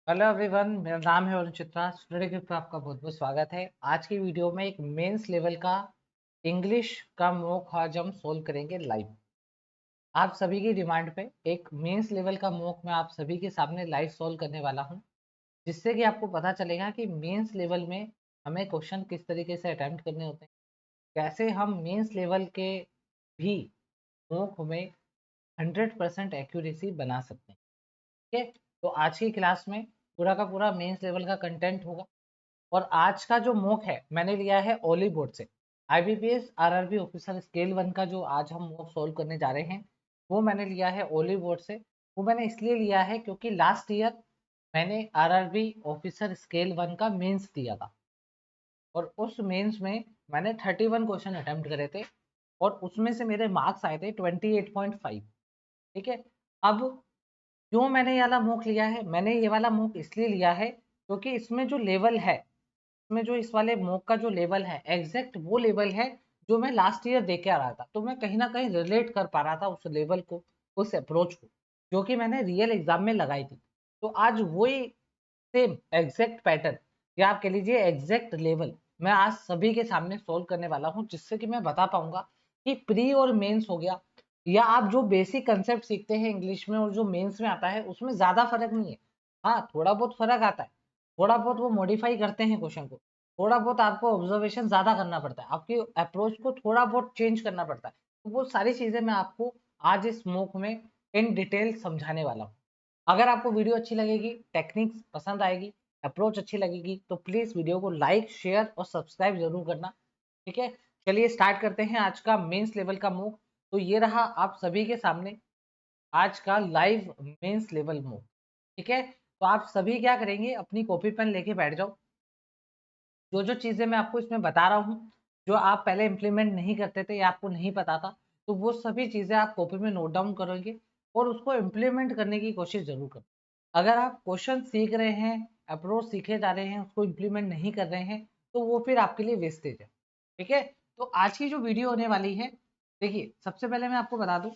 Hello everyone, मेरा नाम है वरुण चित्रा। स्टडी ग्रुप में आपका बहुत बहुत स्वागत है। आज की वीडियो में एक मेंस लेवल का इंग्लिश का मॉक आज हम सोल्व करेंगे लाइव। आप सभी की डिमांड पे एक मेंस लेवल का मॉक मैं आप सभी के सामने लाइव सोल्व करने वाला हूं, जिससे कि आपको पता चलेगा कि मेंस लेवल में हमें क्वेश्चन किस तरीके से अटेम्प्ट करने होते हैं, कैसे हम मेंस लेवल के भी मॉक में 100% एक्यूरेसी बना सकते हैं। ठीक है, तो आज की क्लास में पूरा का पूरा मेंस लेवल का कंटेंट होगा। और आज का जो मॉक है मैंने लिया है ओली बोर्ड से। आईबीपीएस आरआरबी ऑफिसर स्केल 1 का जो आज हम मॉक सोल्व करने जा रहे हैं वो मैंने लिया है ओली बोर्ड से। वो मैंने इसलिए लिया है क्योंकि लास्ट ईयर मैंने आरआरबी ऑफिसर स्केल 1 का मेंस दिया था और उस मेंस में मैंने 31 क्वेश्चन अटेम्प्ट करे थे और उसमें से मेरे मार्क्स आए थे 28.5। ठीक है, अब क्यों मैंने ये वाला मूक लिया है? मैंने ये वाला मूक इसलिए लिया है क्योंकि इसमें जो लेवल है, इसमें जो इस वाले मूक का जो लेवल है एग्जैक्ट वो लेवल है जो मैं लास्ट ईयर दे के आ रहा था। तो मैं कहीं ना कहीं रिलेट कर पा रहा था उस लेवल को, उस अप्रोच को जो कि मैंने रियल एग्जाम में लगाई थी। तो आज वही सेम एग्जैक्ट पैटर्न या आप कह लीजिए एग्जैक्ट लेवल मैं आज सभी के सामने सोल्व करने वाला हूँ, जिससे कि मैं बता पाऊंगा कि प्री और मेंस हो गया या आप जो बेसिक कंसेप्ट सीखते हैं इंग्लिश में और जो मेंस में आता है उसमें ज्यादा फर्क नहीं है। हाँ, थोड़ा बहुत फर्क आता है, थोड़ा बहुत वो मॉडिफाई करते हैं क्वेश्चन को, थोड़ा बहुत आपको ऑब्जर्वेशन ज्यादा करना पड़ता है, आपकी अप्रोच को थोड़ा बहुत चेंज करना पड़ता है। तो वो सारी चीजें मैं आपको आज इस मूक में इन डिटेल समझाने वाला हूँ। अगर आपको वीडियो अच्छी लगेगी, टेक्निक्स पसंद आएगी, अप्रोच अच्छी लगेगी तो प्लीज वीडियो को लाइक शेयर और सब्सक्राइब जरूर करना। ठीक है, चलिए स्टार्ट करते हैं आज का मेंस लेवल का मूक। तो ये रहा आप सभी के सामने आज का लाइव मेंस लेवल मूक। ठीक है, तो आप सभी क्या करेंगे, अपनी कॉपी पेन लेके बैठ जाओ। जो जो चीजें मैं आपको इसमें बता रहा हूँ, जो आप पहले इंप्लीमेंट नहीं करते थे या आपको नहीं पता था, तो वो सभी चीजें आप कॉपी में नोट डाउन करोगे और उसको इम्प्लीमेंट करने की कोशिश जरूर करो। अगर आप क्वेश्चन सीख रहे हैं, अप्रोच सीखे जा रहे हैं, उसको इम्प्लीमेंट नहीं कर रहे हैं, तो वो फिर आपके लिए वेस्टेज है। ठीक है, तो आज की जो वीडियो होने वाली है, देखिए सबसे पहले मैं आपको बता दूं,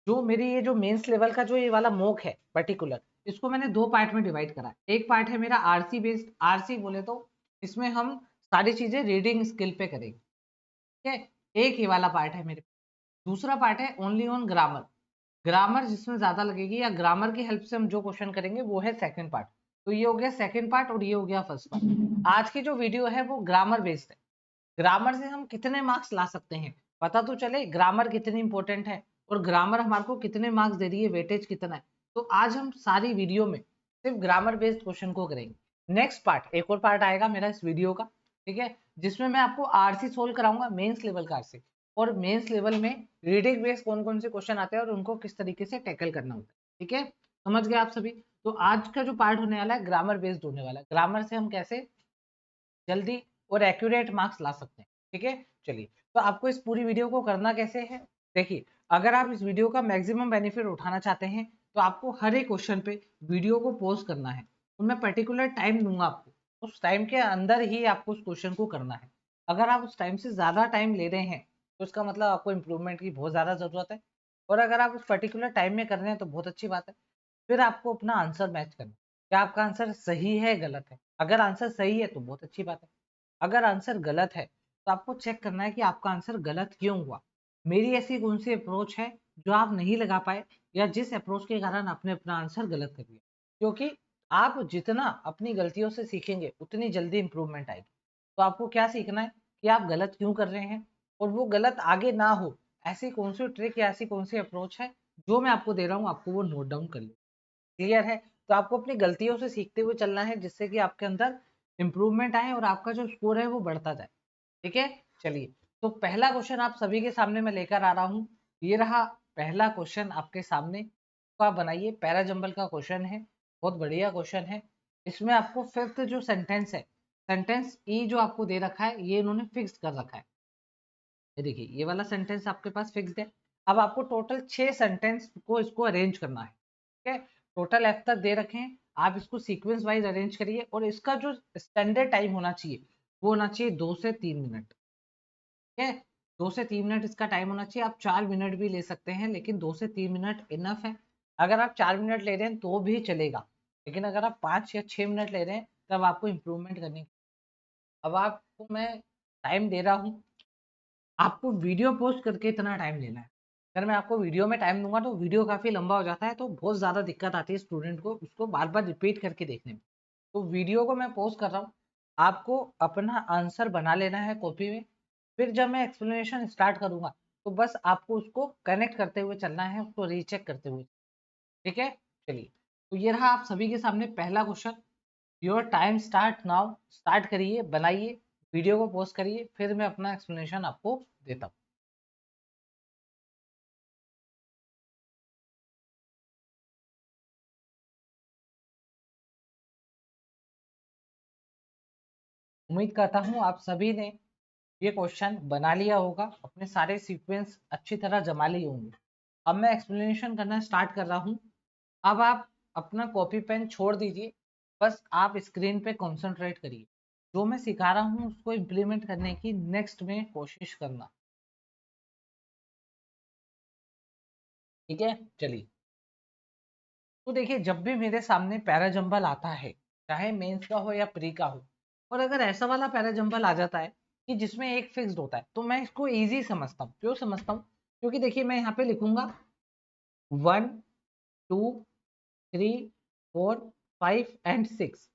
जो मेरी ये जो मेंस लेवल का जो ये वाला मॉक है पर्टिकुलर, इसको मैंने दो पार्ट में डिवाइड करा है। एक पार्ट है मेरा आरसी बेस्ड, आरसी बोले तो इसमें हम सारी चीजें रीडिंग स्किल पे करेंगे। ठीक है, एक ये वाला पार्ट है मेरे। दूसरा पार्ट है ओनली ऑन ग्रामर, ग्रामर जिसमें ज्यादा लगेगी या ग्रामर की हेल्प से हम जो क्वेश्चन करेंगे वो है सेकंड पार्ट। तो ये हो गया सेकंड पार्ट और ये हो गया फर्स्ट पार्ट। आज की जो वीडियो है वो ग्रामर बेस्ड है। ग्रामर से हम कितने मार्क्स ला सकते हैं, पता तो चले ग्रामर कितनी इंपॉर्टेंट है और ग्रामर हमारे को कितने मार्क्स दे रही है, वेटेज कितना है। तो आज हम सारी वीडियो में सिर्फ ग्रामर बेस्ड क्वेश्चन को करेंगे। नेक्स्ट पार्ट, एक और पार्ट आएगा मेरा इस वीडियो का, ठीक है, जिसमें मैं आपको आरसी सोल्व कराऊंगा, मेंस लेवल का आरसी। और मेंस लेवल में रीडिंग बेस्ड कौन कौन से क्वेश्चन आते हैं और उनको किस तरीके से टैकल करना होता है। ठीक है, समझ गए आप सभी। तो आज का जो पार्ट होने वाला है ग्रामर बेस्ड होने वाला है, ग्रामर से हम कैसे जल्दी और एक्यूरेट मार्क्स ला सकते हैं। ठीक है, चलिए, तो आपको इस पूरी वीडियो को करना कैसे है, देखिए, अगर आप इस वीडियो का मैक्सिमम बेनिफिट उठाना चाहते हैं तो आपको हर एक क्वेश्चन पे वीडियो को पॉज करना है और मैं पर्टिकुलर टाइम दूंगा आपको, उस टाइम के अंदर ही आपको उस क्वेश्चन को करना है। अगर आप उस टाइम से ज्यादा टाइम ले रहे हैं तो इसका मतलब आपको इंप्रूवमेंट की बहुत ज्यादा जरूरत है। और अगर आप उस पर्टिकुलर टाइम में कर रहे हैं तो बहुत अच्छी बात है। फिर आपको अपना आंसर मैच करना, क्या आपका आंसर सही है गलत है। अगर आंसर सही है तो बहुत अच्छी बात है, अगर आंसर गलत है तो आपको चेक करना है कि आपका आंसर गलत क्यों हुआ, मेरी ऐसी कौन सी अप्रोच है जो आप नहीं लगा पाए या जिस अप्रोच के कारण आपने अपना आंसर गलत कर दिया। क्योंकि आप जितना अपनी गलतियों से सीखेंगे उतनी जल्दी इंप्रूवमेंट आएगी। तो आपको क्या सीखना है कि आप गलत क्यों कर रहे हैं और वो गलत आगे ना हो, ऐसी कौन सी ट्रिक या ऐसी कौन सी अप्रोच है जो मैं आपको दे रहा हूँ, आपको वो नोट डाउन कर लीजिए। क्लियर है, तो आपको अपनी गलतियों से सीखते हुए चलना है जिससे कि आपके अंदर इंप्रूवमेंट आए और आपका जो स्कोर है वो बढ़ता जाए। ठीक है, चलिए, तो पहला क्वेश्चन आप सभी के सामने मैं लेकर आ रहा हूँ। ये रहा पहला क्वेश्चन आपके सामने, तो आप बनाइए। पैराजंबल का क्वेश्चन है, बहुत बढ़िया क्वेश्चन है। इसमें आपको फिफ्थ जो सेंटेंस है, सेंटेंस ई जो आपको दे रखा है ये इन्होंने फिक्स कर रखा है। ये देखिए, ये वाला सेंटेंस आपके पास फिक्स्ड है। अब आपको टोटल 6 सेंटेंस को इसको अरेंज करना है। ठीक है, टोटल एफ तक दे रखे हैं, आप इसको सीक्वेंस वाइज अरेंज करिए और इसका जो स्टैंडर्ड टाइम होना चाहिए वो होना चाहिए 2 से 3 मिनट। ठीक है, 2 से 3 मिनट इसका टाइम होना चाहिए। आप 4 मिनट भी ले सकते हैं लेकिन 2 से 3 मिनट इनफ है। अगर आप 4 मिनट ले रहे हैं तो भी चलेगा, लेकिन अगर आप 5 या 6 मिनट ले रहे हैं तब आपको इम्प्रूवमेंट करनी है। अब आपको मैं टाइम दे रहा हूँ, आपको वीडियो पोस्ट करके इतना टाइम लेना है। अगर मैं आपको वीडियो में टाइम दूंगा तो वीडियो काफ़ी लंबा हो जाता है, तो बहुत ज़्यादा दिक्कत आती है स्टूडेंट को उसको बार बार रिपीट करके देखने में। तो वीडियो को मैं पोस्ट कर रहा हूँ, आपको अपना आंसर बना लेना है कॉपी में। फिर जब मैं एक्सप्लेनेशन स्टार्ट करूंगा तो बस आपको उसको कनेक्ट करते हुए चलना है, उसको रीचेक करते हुए। ठीक है, चलिए। तो ये रहा आप सभी के सामने पहला question. Your time start now. Start करिए, बनाइए, वीडियो को पोस्ट करिए, फिर मैं अपना एक्सप्लेनेशन आपको देता हूँ। उम्मीद करता हूँ आप सभी ने ये क्वेश्चन बना लिया होगा, अपने सारे सीक्वेंस अच्छी तरह जमा लिए होंगे। अब मैं एक्सप्लेनेशन करना स्टार्ट कर रहा हूँ। अब आप अपना कॉपी पेन छोड़ दीजिए, बस आप स्क्रीन पे कंसंट्रेट करिए। जो मैं सिखा रहा हूँ उसको इम्प्लीमेंट करने की नेक्स्ट में कोशिश करना। ठीक है, चलिए। तो देखिए, जब भी मेरे सामने पैराजंबल आता है, चाहे मेंस का हो या प्री का हो, और अगर ऐसा वाला पैराजंबल आ जाता है कि जिसमें एक फिक्स्ड होता है, तो मैं इसको इजी समझता हूँ। क्यों समझता हूँ? क्योंकि देखिए मैं यहाँ पे लिखूंगा 1 2 3 4 5 एंड 6।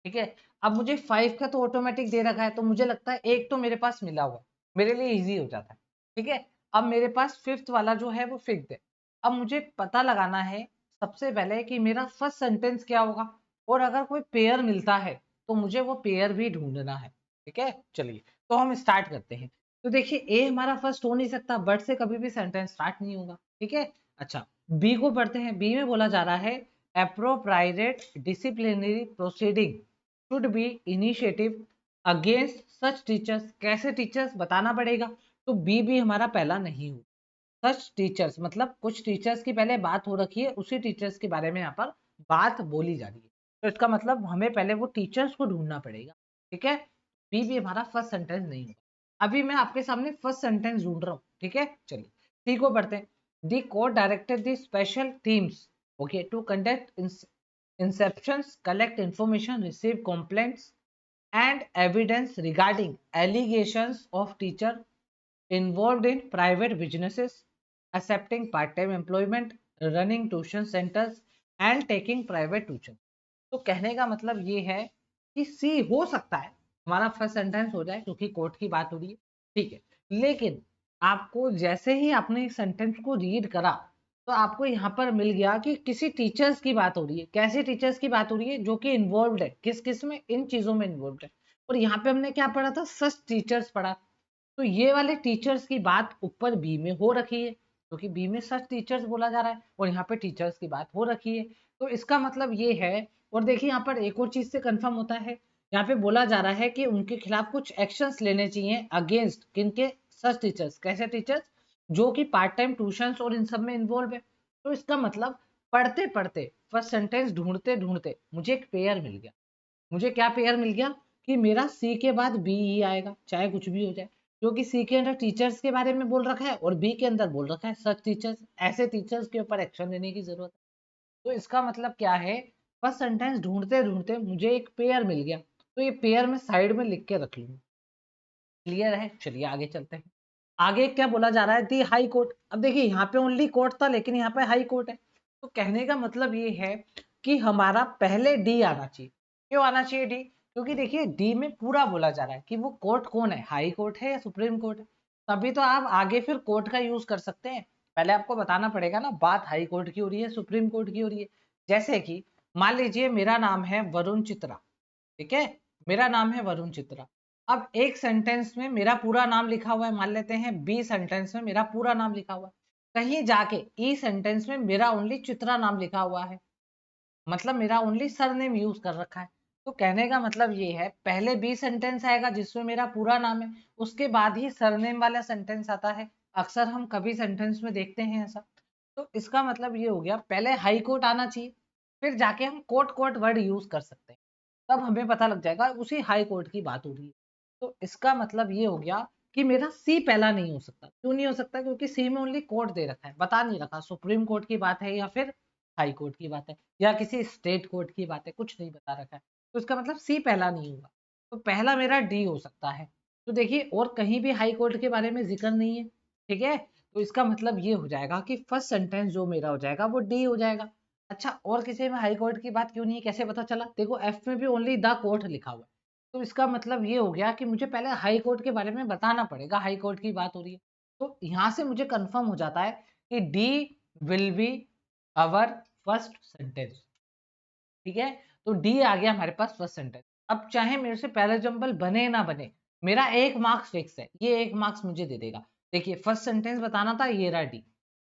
ठीक है, अब मुझे 5 का तो ऑटोमेटिक दे रखा है, तो मुझे लगता है एक तो मेरे पास मिला हुआ, मेरे लिए इजी हो जाता है। ठीक है, अब मेरे पास फिफ्थ वाला जो है वो फिक्स्ड है। अब मुझे पता लगाना है सबसे पहले कि मेरा फर्स्ट सेंटेंस क्या होगा, और अगर कोई पेयर मिलता है तो मुझे वो पेयर भी ढूंढना है। ठीक है, चलिए, तो हम स्टार्ट करते हैं। तो देखिए ए हमारा फर्स्ट हो नहीं सकता, बट से कभी भी सेंटेंस स्टार्ट नहीं होगा। ठीक है, अच्छा, बी को पढ़ते हैं। बी में बोला जा रहा है appropriate disciplinary proceeding should be initiative against such teachers। कैसे टीचर्स बताना पड़ेगा, तो बी भी हमारा पहला नहीं हो। सच टीचर्स मतलब कुछ टीचर्स की पहले बात हो रखी है, उसी टीचर्स के बारे में यहाँ पर बात बोली जा रही है, तो इसका मतलब हमें पहले वो टीचर्स को ढूंढना पड़ेगा। ठीक है, बी भी हमारा फर्स्ट सेंटेंस नहीं होगा। अभी मैं आपके सामने फर्स्ट सेंटेंस ढूंढ रहा हूँ। ठीक है, चलिए सी को पढ़ते हैं। The court directed the special teams okay to conduct inceptions, collect information, receive complaints and evidence regarding allegations of teacher involved in private businesses, accepting part-time employment, running tuition centers and taking private tuition। तो कहने का मतलब ये है कि सी हो सकता है हमारा फर्स्ट सेंटेंस हो जाए, क्योंकि कोर्ट की बात हो रही है। ठीक है, लेकिन आपको जैसे ही आपने इस सेंटेंस को रीड करा तो आपको यहाँ पर मिल गया कि किसी टीचर्स की बात हो रही है। कैसे टीचर्स की बात हो रही है? जो कि इन्वॉल्व है, किस किस में, इन चीजों में इन्वॉल्व है। और यहाँ पे हमने क्या पढ़ा था? सच टीचर्स पढ़ा। तो ये वाले टीचर्स की बात ऊपर बी में हो रखी है, क्योंकि बी में सच टीचर्स बोला जा रहा है और यहाँ पे टीचर्स की बात हो रखी है। तो इसका मतलब ये है। और देखिए यहाँ पर एक और चीज से कंफर्म होता है, यहाँ पे बोला जा रहा है कि उनके खिलाफ कुछ एक्शंस लेने चाहिए अगेंस्ट किनके? सच टीचर्स। कैसे टीचर्स? जो कि पार्ट टाइम ट्यूशंस और इन सब में इन्वॉल्व है। तो इसका मतलब पढ़ते पढ़ते, फर्स्ट सेंटेंस ढूंढते ढूंढते मुझे एक पेयर मिल गया। मुझे क्या पेयर मिल गया? कि मेरा सी के बाद बी ही आएगा, चाहे कुछ भी हो जाए, क्योंकि सी के अंदर टीचर्स के बारे में बोल रखा है और बी के अंदर बोल रखा है सच टीचर्स। ऐसे टीचर्स के ऊपर एक्शन लेने की जरूरत है। तो इसका मतलब क्या है? फर्स्ट सेंटेंस ढूंढते ढूंढते मुझे एक पेयर मिल गया, तो ये पेयर मैं साइड में लिख के रख लूंगा। क्लियर है? चलिए आगे चलते हैं। आगे क्या बोला जा रहा है? दी हाई कोर्ट। अब देखिए यहाँ पे ओनली कोर्ट था, लेकिन यहाँ पे हाई कोर्ट है। तो कहने का मतलब ये है कि हमारा पहले डी आना चाहिए। क्यों आना चाहिए डी? क्योंकि देखिए डी में पूरा बोला जा रहा है कि वो कोर्ट कौन है, हाई कोर्ट है या सुप्रीम कोर्ट है। तभी तो आप आगे फिर कोर्ट का यूज कर सकते हैं। पहले आपको बताना पड़ेगा ना, बात हाई कोर्ट की हो रही है, सुप्रीम कोर्ट की हो रही है। जैसे कि मान लीजिए मेरा नाम है वरुण चित्रा। ठीक है, मेरा नाम है वरुण चित्रा। अब एक सेंटेंस में मेरा पूरा नाम लिखा हुआ है, मान लेते हैं बी सेंटेंस में मेरा पूरा नाम लिखा हुआ है। कहीं जाके ई सेंटेंस में मेरा ओनली चित्रा नाम लिखा हुआ है, मतलब मेरा ओनली सरनेम यूज कर रखा है। तो कहने का मतलब ये है, पहले बी सेंटेंस आएगा जिसमें मेरा पूरा नाम है, उसके बाद ही सरनेम वाला सेंटेंस आता है। अक्सर हम कभी सेंटेंस में देखते हैं ऐसा। तो इसका मतलब ये हो गया, पहले हाई कोर्ट आना चाहिए, फिर जाके हम कोर्ट कोर्ट वर्ड यूज कर सकते हैं। तब हमें पता लग जाएगा उसी हाई कोर्ट की बात हो रही है। तो इसका मतलब ये हो गया कि मेरा सी पहला नहीं हो सकता। क्यों नहीं हो सकता? क्योंकि सी में ओनली कोर्ट दे रखा है, बता नहीं रखा सुप्रीम कोर्ट की बात है या फिर हाई कोर्ट की बात है या किसी स्टेट कोर्ट की बात है, कुछ नहीं बता रखा है, तो इसका मतलब सी पहला नहीं होगा, तो पहला मेरा डी हो सकता है। तो देखिए और कहीं भी हाई कोर्ट के बारे में जिक्र नहीं है, ठीक है, तो इसका मतलब ये हो जाएगा कि फर्स्ट सेंटेंस जो मेरा हो जाएगा वो डी हो जाएगा। अच्छा, और किसी में हाई कोर्ट की बात क्यों नहीं है, कैसे पता चला? देखो एफ में भी ओनली द कोर्ट लिखा हुआ है, तो इसका मतलब ये हो गया कि मुझे पहले हाई कोर्ट के बारे में बताना पड़ेगा, हाई कोर्ट की बात हो रही है। तो यहाँ से मुझे कंफर्म हो जाता है कि D will be our first sentence, ठीक है, तो डी आ गया हमारे पास फर्स्ट सेंटेंस। अब चाहे मेरे से पहला एग्जाम्पल बने ना बने, मेरा एक मार्क्स फिक्स है, ये एक मार्क्स मुझे दे देगा। देखिए फर्स्ट सेंटेंस बताना था, ये रहा डी,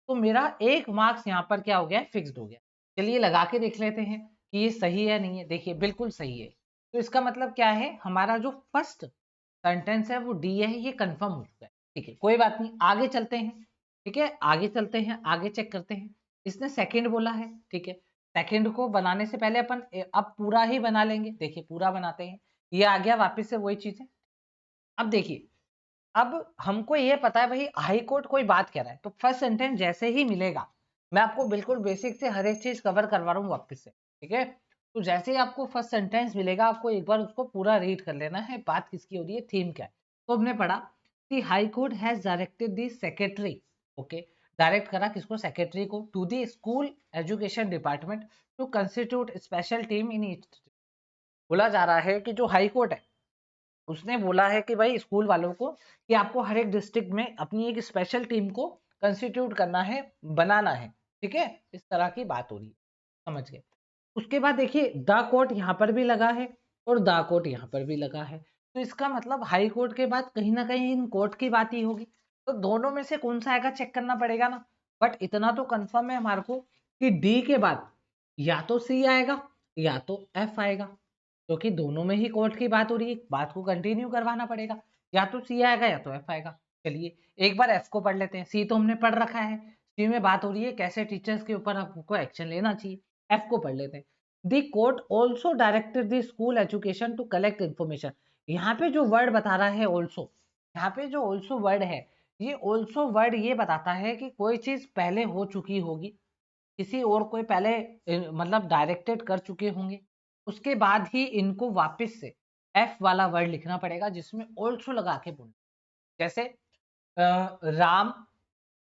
तो मेरा एक मार्क्स यहाँ पर क्या हो गया, फिक्स्ड हो गया। चलिए लगा के देख लेते हैं कि ये सही है नहीं है। देखिए बिल्कुल सही है, तो इसका मतलब क्या है, हमारा जो फर्स्ट सेंटेंस है वो डी है, ये कंफर्म हो चुका है। ठीक है, कोई बात नहीं, आगे चलते हैं। ठीक है, आगे चलते हैं, आगे चेक करते हैं। इसने सेकंड बोला है, ठीक है, सेकंड को बनाने से पहले अपन अब पूरा ही बना लेंगे। देखिए पूरा बनाते हैं, ये आ गया वापस से वही चीज है। अब देखिए, अब हमको ये पता है भाई हाई कोर्ट कोई बात कह रहा है, तो फर्स्ट सेंटेंस जैसे ही मिलेगा, मैं आपको बिल्कुल बेसिक से हर एक चीज कवर करवा रहा हूँ वापस से, ठीक है। तो जैसे ही आपको फर्स्ट सेंटेंस मिलेगा, आपको एक बार उसको पूरा रीड कर लेना है, बात किसकी हो रही है, थीम क्या है। तो हमने पढ़ा कि high court has directed the secretary, okay, direct करा किसको, सेक्रेटरी को, to the school education department to constitute special team in each. बोला जा रहा है कि जो हाई कोर्ट है उसने बोला है कि भाई स्कूल वालों को कि आपको हर एक डिस्ट्रिक्ट में अपनी एक स्पेशल टीम को कंस्टिट्यूट करना है, बनाना है, ठीक है, इस तरह की बात हो रही है, समझ गए। उसके बाद देखिए द कोर्ट यहाँ पर भी लगा है और द कोर्ट यहाँ पर भी लगा है, तो इसका मतलब हाई कोर्ट के बाद कहीं ना कहीं इन कोर्ट की बात ही होगी। तो दोनों में से कौन सा आएगा चेक करना पड़ेगा ना, बट इतना तो कंफर्म है हमारे को कि डी के बाद या तो सी आएगा या तो एफ आएगा, क्योंकि दोनों में ही कोर्ट की बात हो रही है, बात को कंटिन्यू करवाना पड़ेगा, या तो सी आएगा या तो एफ आएगा। चलिए एक बार एफ को पढ़ लेते हैं, सी तो हमने पढ़ रखा है, सी में बात हो रही है कैसे टीचर्स के ऊपर आपको एक्शन लेना चाहिए। एफ को पढ़ लेते हैं, the court also directed the school education to collect information. यहाँ पे जो वर्ड बता रहा है ऑल्सो, यहाँ पे जो ऑल्सो वर्ड है, ये ऑल्सो वर्ड ये बताता है कि कोई चीज पहले हो चुकी होगी, किसी और कोई पहले मतलब डायरेक्टेड कर चुके होंगे, उसके बाद ही इनको वापस से एफ वाला वर्ड लिखना पड़ेगा जिसमें ऑल्सो लगा के बोलना। जैसे राम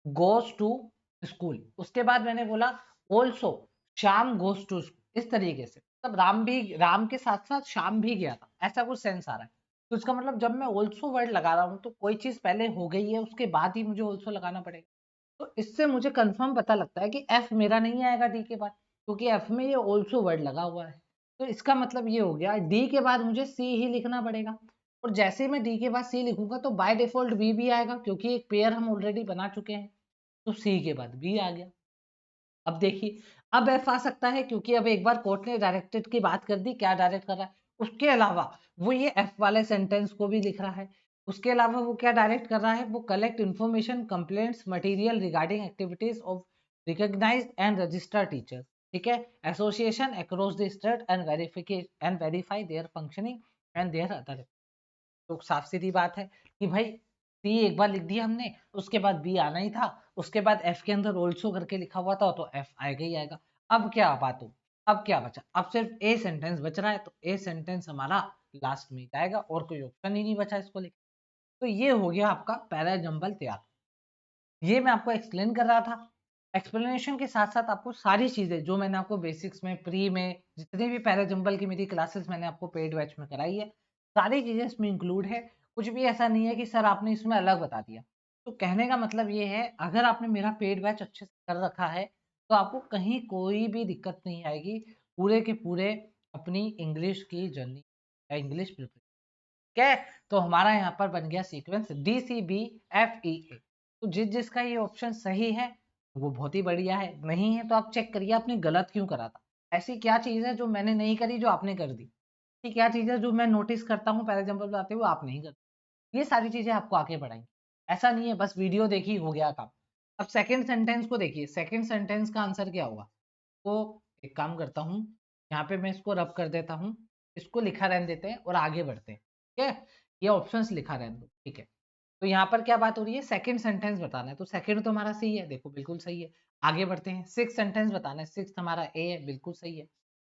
गोस टू स्कूल, उसके बाद मैंने बोला also Shyam goes to school, इस तरीके से, तब राम के साथ साथ श्याम भी गया था, ऐसा कुछ सेंस आ रहा है। तो इसका मतलब जब मैं ऑल्सो वर्ड लगा रहा हूं तो कोई चीज पहले हो गई है, उसके बाद ही मुझे ऑल्सो लगाना पड़ेगा। तो इससे मुझे कंफर्म पता लगता है कि एफ मेरा नहीं आएगा डी के बाद, क्योंकि एफ में ये ऑल्सो वर्ड लगा हुआ है। तो इसका मतलब ये हो गया डी के बाद मुझे सी ही लिखना पड़ेगा, और जैसे ही मैं डी के बाद सी लिखूंगा तो बाय डिफॉल्ट बी भी आएगा, क्योंकि एक पेयर हम ऑलरेडी बना चुके हैं, तो सी के बाद बी आ गया। अब देखिए, अब एफ आ सकता है क्योंकि अब एक बार कोर्ट ने डायरेक्टेड की बात कर दी, क्या डायरेक्ट कर रहा है, उसके अलावा वो ये एफ वाले सेंटेंस को भी लिख रहा है। उसके अलावा वो क्या डायरेक्ट कर रहा है, वो collect information complaints material regarding activities of recognised and registered teacher, ठीक है, association across the state and verify their functioning and their other. तो साफ सीधी बात है कि भाई सी एक बार लिख दिया हमने, उसके बाद बी आना ही था, उसके बाद एफ के अंदर ऑल्सो करके लिखा हुआ था, तो एफ आएगा ही आएगा। अब क्या बात हो, अब क्या बचा, अब सिर्फ ए सेंटेंस बच रहा है, तो ए सेंटेंस हमारा लास्ट में आएगा, और कोई ऑप्शन ही नहीं बचा इसको लिख। तो ये हो गया आपका पहला एग्जाम्पल तैयार। ये मैं आपको एक्सप्लेन कर रहा था, एक्सप्लेनेशन के साथ साथ आपको सारी चीजें जो मैंने आपको बेसिक्स में, प्री में, जितने भी पहले जंबल की मेरी क्लासेस मैंने आपको पेड बैच में कराई है, सारी चीजें इसमें इंक्लूड है। कुछ भी ऐसा नहीं है कि सर आपने इसमें अलग बता दिया। तो कहने का मतलब ये है, अगर आपने मेरा पेड बैच अच्छे से कर रखा है तो आपको कहीं कोई भी दिक्कत नहीं आएगी पूरे के पूरे अपनी इंग्लिश की जर्नी या इंग्लिश प्रिपरेशन। ठीक है, तो हमारा यहाँ पर बन गया सीक्वेंस DCBFEA। तो जिसका ये ऑप्शन सही है वो बहुत ही बढ़िया है, नहीं है तो आप चेक करिए आपने गलत क्यों करा था। ऐसी क्या चीज है जो मैंने नहीं करी जो आपने कर दी, कि क्या चीज है जो मैं नोटिस करता हूँ पहले एग्जाम्पल बताते हुए आप नहीं करते, ये सारी चीजें आपको आगे बढ़ाएंगी। ऐसा नहीं है बस वीडियो देखी हो गया काम। अब सेकंड सेंटेंस को देखिए, सेकंड सेंटेंस का आंसर क्या होगा। तो एक काम करता हूँ, यहाँ पे मैं इसको रब कर देता हूँ, इसको लिखा रहने देते हैं और आगे बढ़ते हैं, ठीक है, ये ऑप्शंस लिखा रहने दो, ठीक है। तो यहाँ पर क्या बात हो रही है, सेकंड सेंटेंस बताना है, तो सेकंड तो हमारा सही है, देखो बिल्कुल सही है। आगे बढ़ते हैं, सिक्स सेंटेंस बताना है, सिक्स हमारा ए है, बिल्कुल सही है।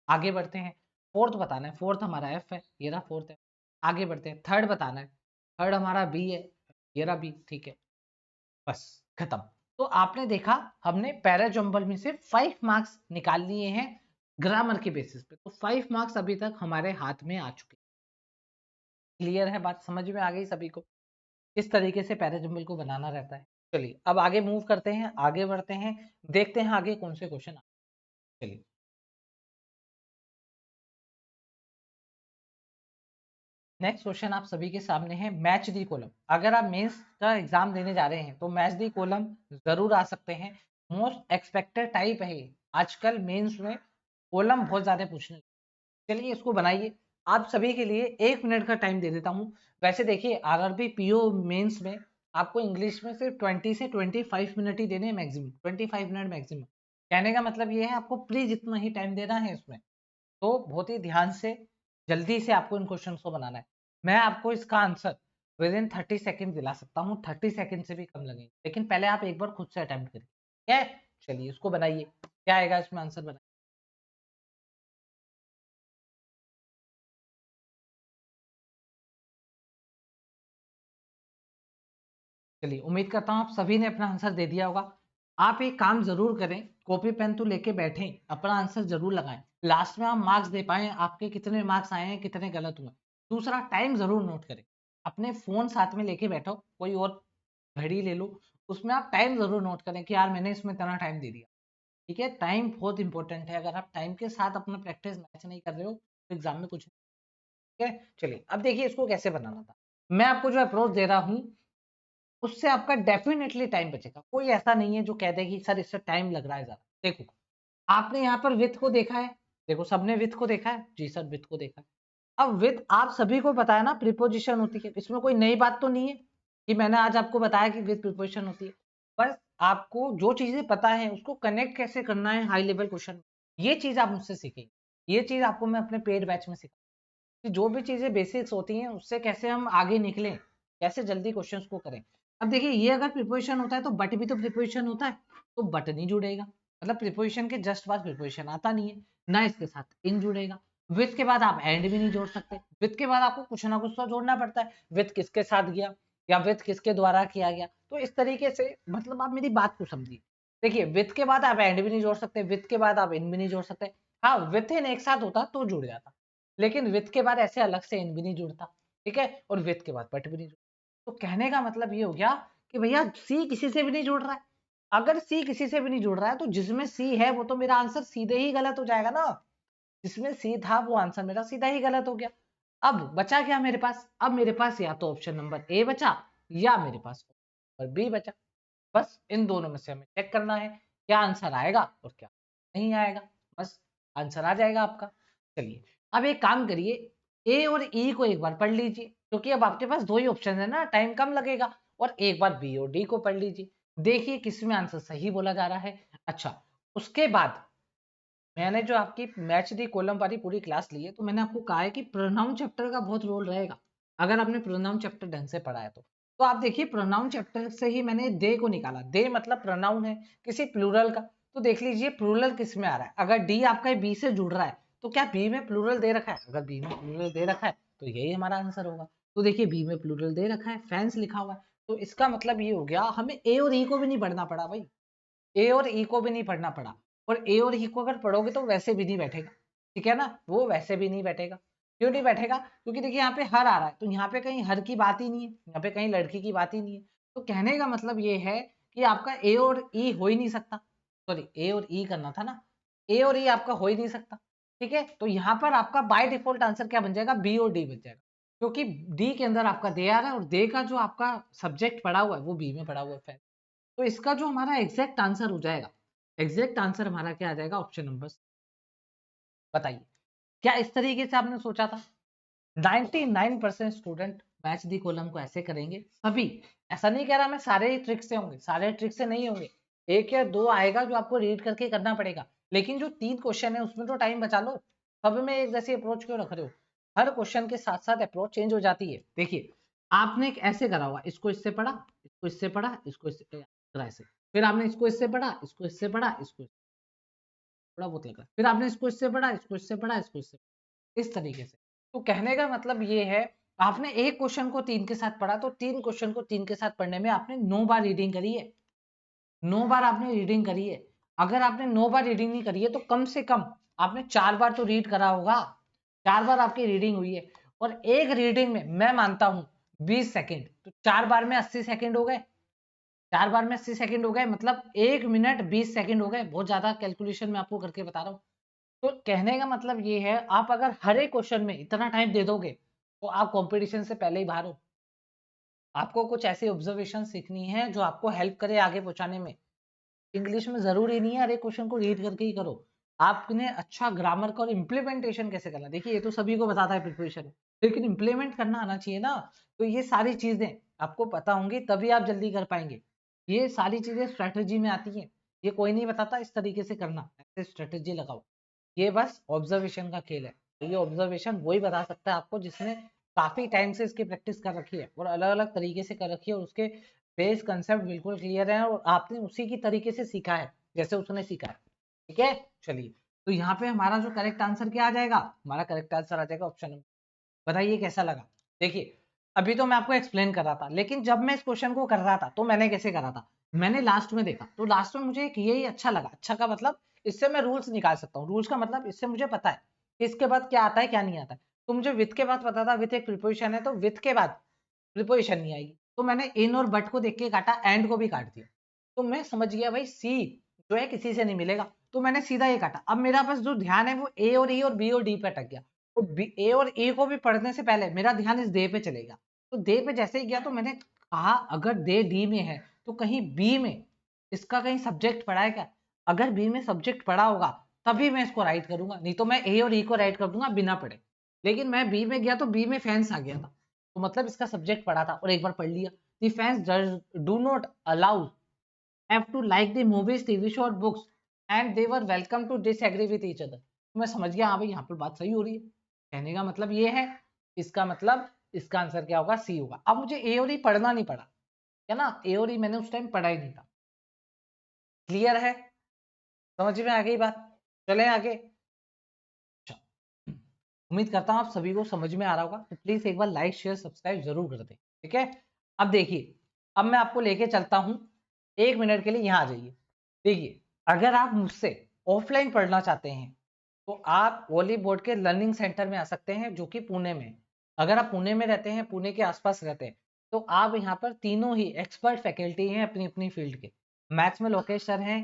आगे बढ़ते हैं, फोर्थ बताना है, फोर्थ हमारा एफ है, ये रहा फोर्थ है। आगे बढ़ते हैं, थर्ड बताना है, थर्ड हमारा बी है, ये रहा बी, ठीक है, बस खत्म। तो आपने देखा हमने पैराजम्बल में से 5 मार्क्स निकाल लिए हैं ग्रामर के बेसिस पे, तो 5 मार्क्स अभी तक हमारे हाथ में आ चुके। क्लियर है बात, समझ में आ गई सभी को किस तरीके से पैराजम्बल को बनाना रहता है। चलिए अब आगे मूव करते हैं, आगे बढ़ते हैं, देखते हैं आगे कौन से क्वेश्चन। चलिए नेक्स्ट क्वेश्चन आप सभी के सामने है, मैच दी कॉलम। अगर आप मेंस का एग्जाम देने जा रहे हैं तो मैच दी कॉलम जरूर आ सकते हैं, मोस्ट एक्सपेक्टेड टाइप है आजकल मेंस में, कॉलम बहुत ज्यादा पूछने। चलिए इसको बनाइए, आप सभी के लिए 1 मिनट का टाइम दे देता हूँ। वैसे देखिए आरआरबी पीओ मेंस में आपको इंग्लिश में सिर्फ 20 से 25 मिनट ही देने हैं मैक्सिमम, 25 मिनट मैक्सिमम। कहने का मतलब ये है आपको प्लीज इतना ही टाइम देना है इसमें, तो बहुत ही ध्यान से जल्दी से आपको इन क्वेश्चन को बनाना है। मैं आपको इसका आंसर विद इन 30 सेकेंड दिला सकता हूँ, 30 सेकेंड से भी कम लगेंगे, लेकिन पहले आप एक बार खुद से अटेम्प्ट करिए, ठीक है। चलिए इसको बनाइए, क्या आएगा इसमें आंसर बनाइए। चलिए उम्मीद करता हूँ आप सभी ने अपना आंसर दे दिया होगा। आप एक काम जरूर करें, कॉपी पेन तो लेके बैठें, अपना आंसर जरूर लगाएं, लास्ट में आप मार्क्स दे पाए आपके कितने मार्क्स आए हैं कितने गलत हुए। दूसरा टाइम जरूर नोट करें, अपने फोन साथ में लेके बैठो, कोई और घड़ी ले लो, उसमें आप टाइम जरूर नोट करें कि यार मैंने इसमें इतना टाइम दे दिया। ठीक है, टाइम बहुत इंपॉर्टेंट है, अगर आप टाइम के साथ अपना प्रैक्टिस मैच नहीं कर रहे हो तो एग्जाम में कुछ नहीं। ठीक है, चलिए अब देखिए इसको कैसे बनाना था। मैं आपको जो अप्रोच दे रहा हूँ उससे आपका डेफिनेटली टाइम बचेगा, कोई ऐसा नहीं है जो कह दे कि सर इससे टाइम लग रहा है ज्यादा। देखो आपने यहाँ पर विथ को देखा है, देखो सबने विथ को देखा है, जी सर विथ को देखा है। अब विथ आप सभी को पता है ना प्रीपोजिशन होती है, इसमें कोई नई बात तो नहीं है कि मैंने आज आपको बताया कि विथ प्रीपोजिशन होती है। बस आपको जो चीजें पता है उसको कनेक्ट कैसे करना है हाई लेवल क्वेश्चन, ये चीज आप मुझसे सीखेंगे। ये चीज आपको मैं अपने पेड बैच में सिखा कि जो भी चीजें बेसिक्स होती हैं उससे कैसे हम आगे निकलें, कैसे जल्दी क्वेश्चंस को करें। अब देखिए ये अगर प्रिपोजिशन होता है तो बट भी तो प्रिपोजिशन होता है, तो बट नहीं जुड़ेगा, मतलब प्रिपोजिशन के जस्ट बाद प्रिपोजिशन आता नहीं है, ना इसके साथ इन जुड़ेगा। विथ के बाद आप एंड भी नहीं जोड़ सकते, विथ के बाद आपको कुछ ना कुछ तो जोड़ना पड़ता है, विथ किसके साथ गया या विथ किसके द्वारा किया गया, तो इस तरीके से मतलब आप मेरी बात को समझिए। देखिए विथ के बाद आप एंड भी नहीं जोड़ सकते, विथ के बाद आप इन भी नहीं जोड़ सकते। हाँ विथ इन एक साथ होता तो जुड़ जाता, लेकिन विथ के बाद ऐसे अलग से इन भी नहीं जुड़ता, ठीक है, और विथ के बाद बट भी नहीं जुड़ता। तो कहने का मतलब ये हो गया कि भैया सी किसी से भी नहीं जुड़ रहा है, अगर सी किसी से भी नहीं जुड़ रहा है तो जिसमें सी है वो तो मेरा आंसर सीधे ही गलत हो जाएगा ना, जिसमें सी था वो आंसर मेरा सीधा ही गलत हो गया। अब बचा क्या मेरे पास, अब मेरे पास या तो ऑप्शन नंबर ए बचा या मेरे पास नंबर बी बचा, बस इन दोनों में से हमें चेक करना है क्या आंसर आएगा और क्या नहीं आएगा, बस आंसर आ जाएगा आपका। चलिए अब एक काम करिए, ए और ई को एक बार पढ़ लीजिए, क्योंकि अब आपके पास दो ही ऑप्शन है ना, टाइम कम लगेगा, और एक बार बी और डी को पढ़ लीजिए, देखिए किसमें आंसर सही बोला जा रहा है। अच्छा उसके बाद मैंने जो आपकी मैच दी कॉलम वाली पूरी क्लास ली है, तो मैंने आपको कहा है कि प्रोनाउन चैप्टर का बहुत रोल रहेगा, अगर आपने प्रोनाउन चैप्टर ढंग से पढ़ा है तो आप देखिए प्रोनाउन चैप्टर से ही मैंने दे को निकाला, दे मतलब प्रोनाउन है किसी प्लूरल का, तो देख लीजिए प्लूरल किस में आ रहा है, अगर डी आपका बी से जुड़ रहा है तो क्या बी में प्लूरल दे रखा है, अगर बी में प्लूरल दे रखा है तो यही हमारा आंसर होगा। तो देखिए बी में प्लूरल दे रखा है, फैंस लिखा हुआ है, तो इसका मतलब ये हो गया हमें ए और ई को भी नहीं पढ़ना पड़ा भाई, ए और ई को भी नहीं पढ़ना पड़ा, और ए और ई को अगर पढ़ोगे तो वैसे भी नहीं बैठेगा, ठीक है ना, वो वैसे भी नहीं बैठेगा। क्यों नहीं बैठेगा, क्योंकि देखिए यहाँ पे हर आ रहा है, तो यहाँ पे कहीं हर की बात ही नहीं है, यहाँ पे कहीं लड़की की बात ही नहीं है, तो कहने का मतलब ये है कि आपका ए और ई हो ही नहीं सकता, सॉरी ए और ई करना था ना, ए और ई आपका हो ही नहीं सकता, ठीक है, तो यहाँ पर आपका बाय डिफॉल्ट आंसर क्या बन जाएगा, बी और डी बन जाएगा, क्योंकि डी के अंदर आपका दे आ रहा है और दे का जो आपका सब्जेक्ट पड़ा हुआ है वो बी में पड़ा हुआ है। तो इसका जो हमारा एग्जैक्ट आंसर हो जाएगा, एग्जैक्ट आंसर हमारा क्या आ जाएगा, ऑप्शन नंबर। बताइए क्या इस तरीके से आपने सोचा था। 99% स्टूडेंट मैच दी कॉलम को ऐसे करेंगे सभी, ऐसा नहीं कह रहा मैं सारे ही ट्रिक से होंगे, सारे ट्रिक से नहीं होंगे, एक या दो आएगा जो आपको रीड करके करना पड़ेगा, लेकिन जो 3 क्वेश्चन है उसमें तो टाइम बचा लो, सब में एक जैसी अप्रोच क्यों रख रहे हो, हर क्वेश्चन के साथ साथ अप्रोच चेंज हो जाती है। देखिए आपने एक ऐसे करा हुआ, इसको इससे पढ़ा, इसको इससे पढ़ा, इसको इससे ऐसे, फिर आपने इसको इससे पढ़ा, इसको इससे पढ़ा, इसको थोड़ा बहुत लगा, फिर आपने इसको इससे पढ़ा, इसको इससे पढ़ा, इसको इससे, इस तरीके से। तो कहने का मतलब ये है, आपने एक क्वेश्चन को 3 के साथ पढ़ा तो 3 क्वेश्चन को 3 के साथ पढ़ने में आपने 9 बार रीडिंग करी है, 9 बार आपने रीडिंग करी है। अगर आपने 9 बार रीडिंग नहीं करी है तो कम से कम आपने 4 बार तो रीड करा होगा, 4 बार आपकी रीडिंग हुई है। और एक रीडिंग में मैं मानता हूं 20 सेकंड, तो 4 बार में 80 सेकंड हो गए, 4 बार में 80 सेकंड हो गए, मतलब 1 मिनट 20 सेकंड हो गए। बहुत ज्यादा कैलकुलेशन मैं आपको करके बता रहा हूँ। तो कहने का मतलब ये है, आप अगर हर एक क्वेश्चन में इतना टाइम दे दोगे तो आप कंपटीशन से पहले ही बाहर हो। आपको कुछ ऐसी ऑब्जर्वेशन सीखनी है जो आपको हेल्प करे आगे पहुंचाने में। इंग्लिश में जरूरी नहीं है हर एक क्वेश्चन को रीड करके ही करो, आपने अच्छा ग्रामर का और इम्प्लीमेंटेशन कैसे करना, देखिए ये तो सभी को बताता है प्रिपरेशन, लेकिन इम्प्लीमेंट करना आना चाहिए ना। तो ये सारी चीजें आपको पता होंगी तभी आप जल्दी कर पाएंगे। ये सारी चीजें स्ट्रेटेजी में आती हैं, ये कोई नहीं बताता इस तरीके से करना, ऐसे स्ट्रेटेजी लगाओ। ये बस ऑब्जर्वेशन का खेल है। तो ये ऑब्जर्वेशन वही बता सकता है आपको जिसने काफी टाइम से इसकी प्रैक्टिस कर रखी है और अलग अलग तरीके से कर रखी है, और उसके बेस कंसेप्ट बिल्कुल क्लियर है और आपने उसी की तरीके से सीखा है जैसे उसने सीखा है। ठीक है, चलिए। तो यहाँ पे हमारा जो करेक्ट आंसर क्या आ जाएगा, हमारा करेक्ट आंसर आ जाएगा ऑप्शन नंबर। बताइए कैसा लगा। देखिए अभी तो मैं आपको एक्सप्लेन कर रहा था, लेकिन जब मैं इस क्वेश्चन को कर रहा था तो मैंने कैसे करा था, मैंने लास्ट में देखा तो लास्ट में मुझे एक यही अच्छा लगा। अच्छा का मतलब इससे मैं रूल्स निकाल सकता हूँ, रूल्स का मतलब इससे मुझे पता है कि इसके बाद क्या आता है क्या नहीं आता है। तो मुझे विथ के बाद पता था, विथ एक प्रिपोजिशन है तो विथ के बाद प्रिपोजिशन नहीं आएगी, तो मैंने इन और बट को देख के काटा, एंड को भी काट दिया। तो मैं समझ गया भाई सी जो है किसी से नहीं मिलेगा, तो मैंने सीधा ये काटा। अब मेरा पास जो ध्यान है वो ए और ई और बी और डी पे अटक गया, तो ए और ए को भी पढ़ने से पहले मेरा ध्यान इस दे पे चलेगा। तो दे पे जैसे ही गया तो मैंने कहा अगर दे डी में है तो कहीं बी में इसका कहीं सब्जेक्ट पढ़ा है क्या, अगर बी में सब्जेक्ट पढ़ा होगा तभी मैं इसको राइट करूंगा, नहीं तो मैं ए और ई को राइट कर दूंगा बिना पढ़े। लेकिन मैं बी में गया तो बी में फैंस आ गया था, तो मतलब इसका सब्जेक्ट पढ़ा था और एक बार पढ़ लिया। The fans do not allow have to like the movies, TV show और books and they were welcome to disagree with each other। तो मैं समझ गया हाँ भाई यहाँ पर बात सही हो रही है। कहने का मतलब ये है, इसका मतलब इसका आंसर क्या होगा, सी होगा। अब मुझे ए और ई पढ़ना नहीं पड़ा, है ना, ए और ई मैंने उस टाइम पढ़ा ही नहीं था। क्लियर है, समझ में आ गई बात। चले आगे। उम्मीद करता हूँ आप सभी को समझ में आ रहा होगा, तो प्लीज एक बार लाइक शेयर सब्सक्राइब जरूर कर दें। ठीक है, अब देखिए, अब मैं आपको लेके चलता हूँ 1 मिनट के लिए, यहाँ आ जाइए। देखिए अगर आप मुझसे ऑफलाइन पढ़ना चाहते हैं तो आप वॉली बोर्ड के लर्निंग सेंटर में आ सकते हैं जो कि पुणे में है। अगर आप पुणे में रहते हैं, पुणे के आसपास रहते हैं, तो आप यहाँ पर तीनों ही एक्सपर्ट फैकल्टी हैं अपनी अपनी फील्ड के। मैथ्स में लोकेश सर हैं,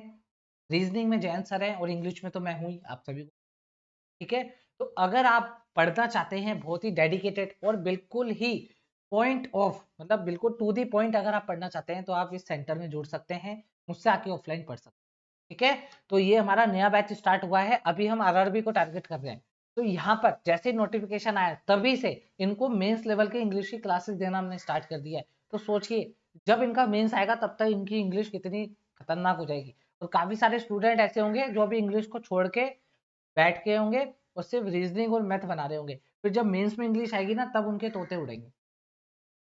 रीजनिंग में जयंत सर हैं और इंग्लिश में तो मैं हूँ ही आप सभी को। ठीक है, तो अगर आप पढ़ना चाहते हैं बहुत ही डेडिकेटेड और बिल्कुल ही पॉइंट ऑफ, मतलब बिल्कुल टू दी पॉइंट अगर आप पढ़ना चाहते हैं तो आप इस सेंटर में जुड़ सकते हैं, मुझसे आके ऑफलाइन पढ़ सकते हैं। ठीक है, तो ये हमारा नया बैच स्टार्ट हुआ है, अभी हम आरआरबी को टारगेट कर रहे हैं। तो यहाँ पर जैसे नोटिफिकेशन आया तभी से इनको मेंस लेवल के इंग्लिश की क्लासेस देना हमने स्टार्ट कर दिया है। तो सोचिए जब इनका मेंस आएगा तब तक इनकी इंग्लिश कितनी खतरनाक हो जाएगी, और काफी सारे स्टूडेंट ऐसे होंगे जो अभी इंग्लिश को छोड़ के बैठ के होंगे और सिर्फ रीजनिंग और मैथ बना रहे होंगे, फिर जब मेंस में इंग्लिश आएगी ना तब उनके तोते उड़ेंगे।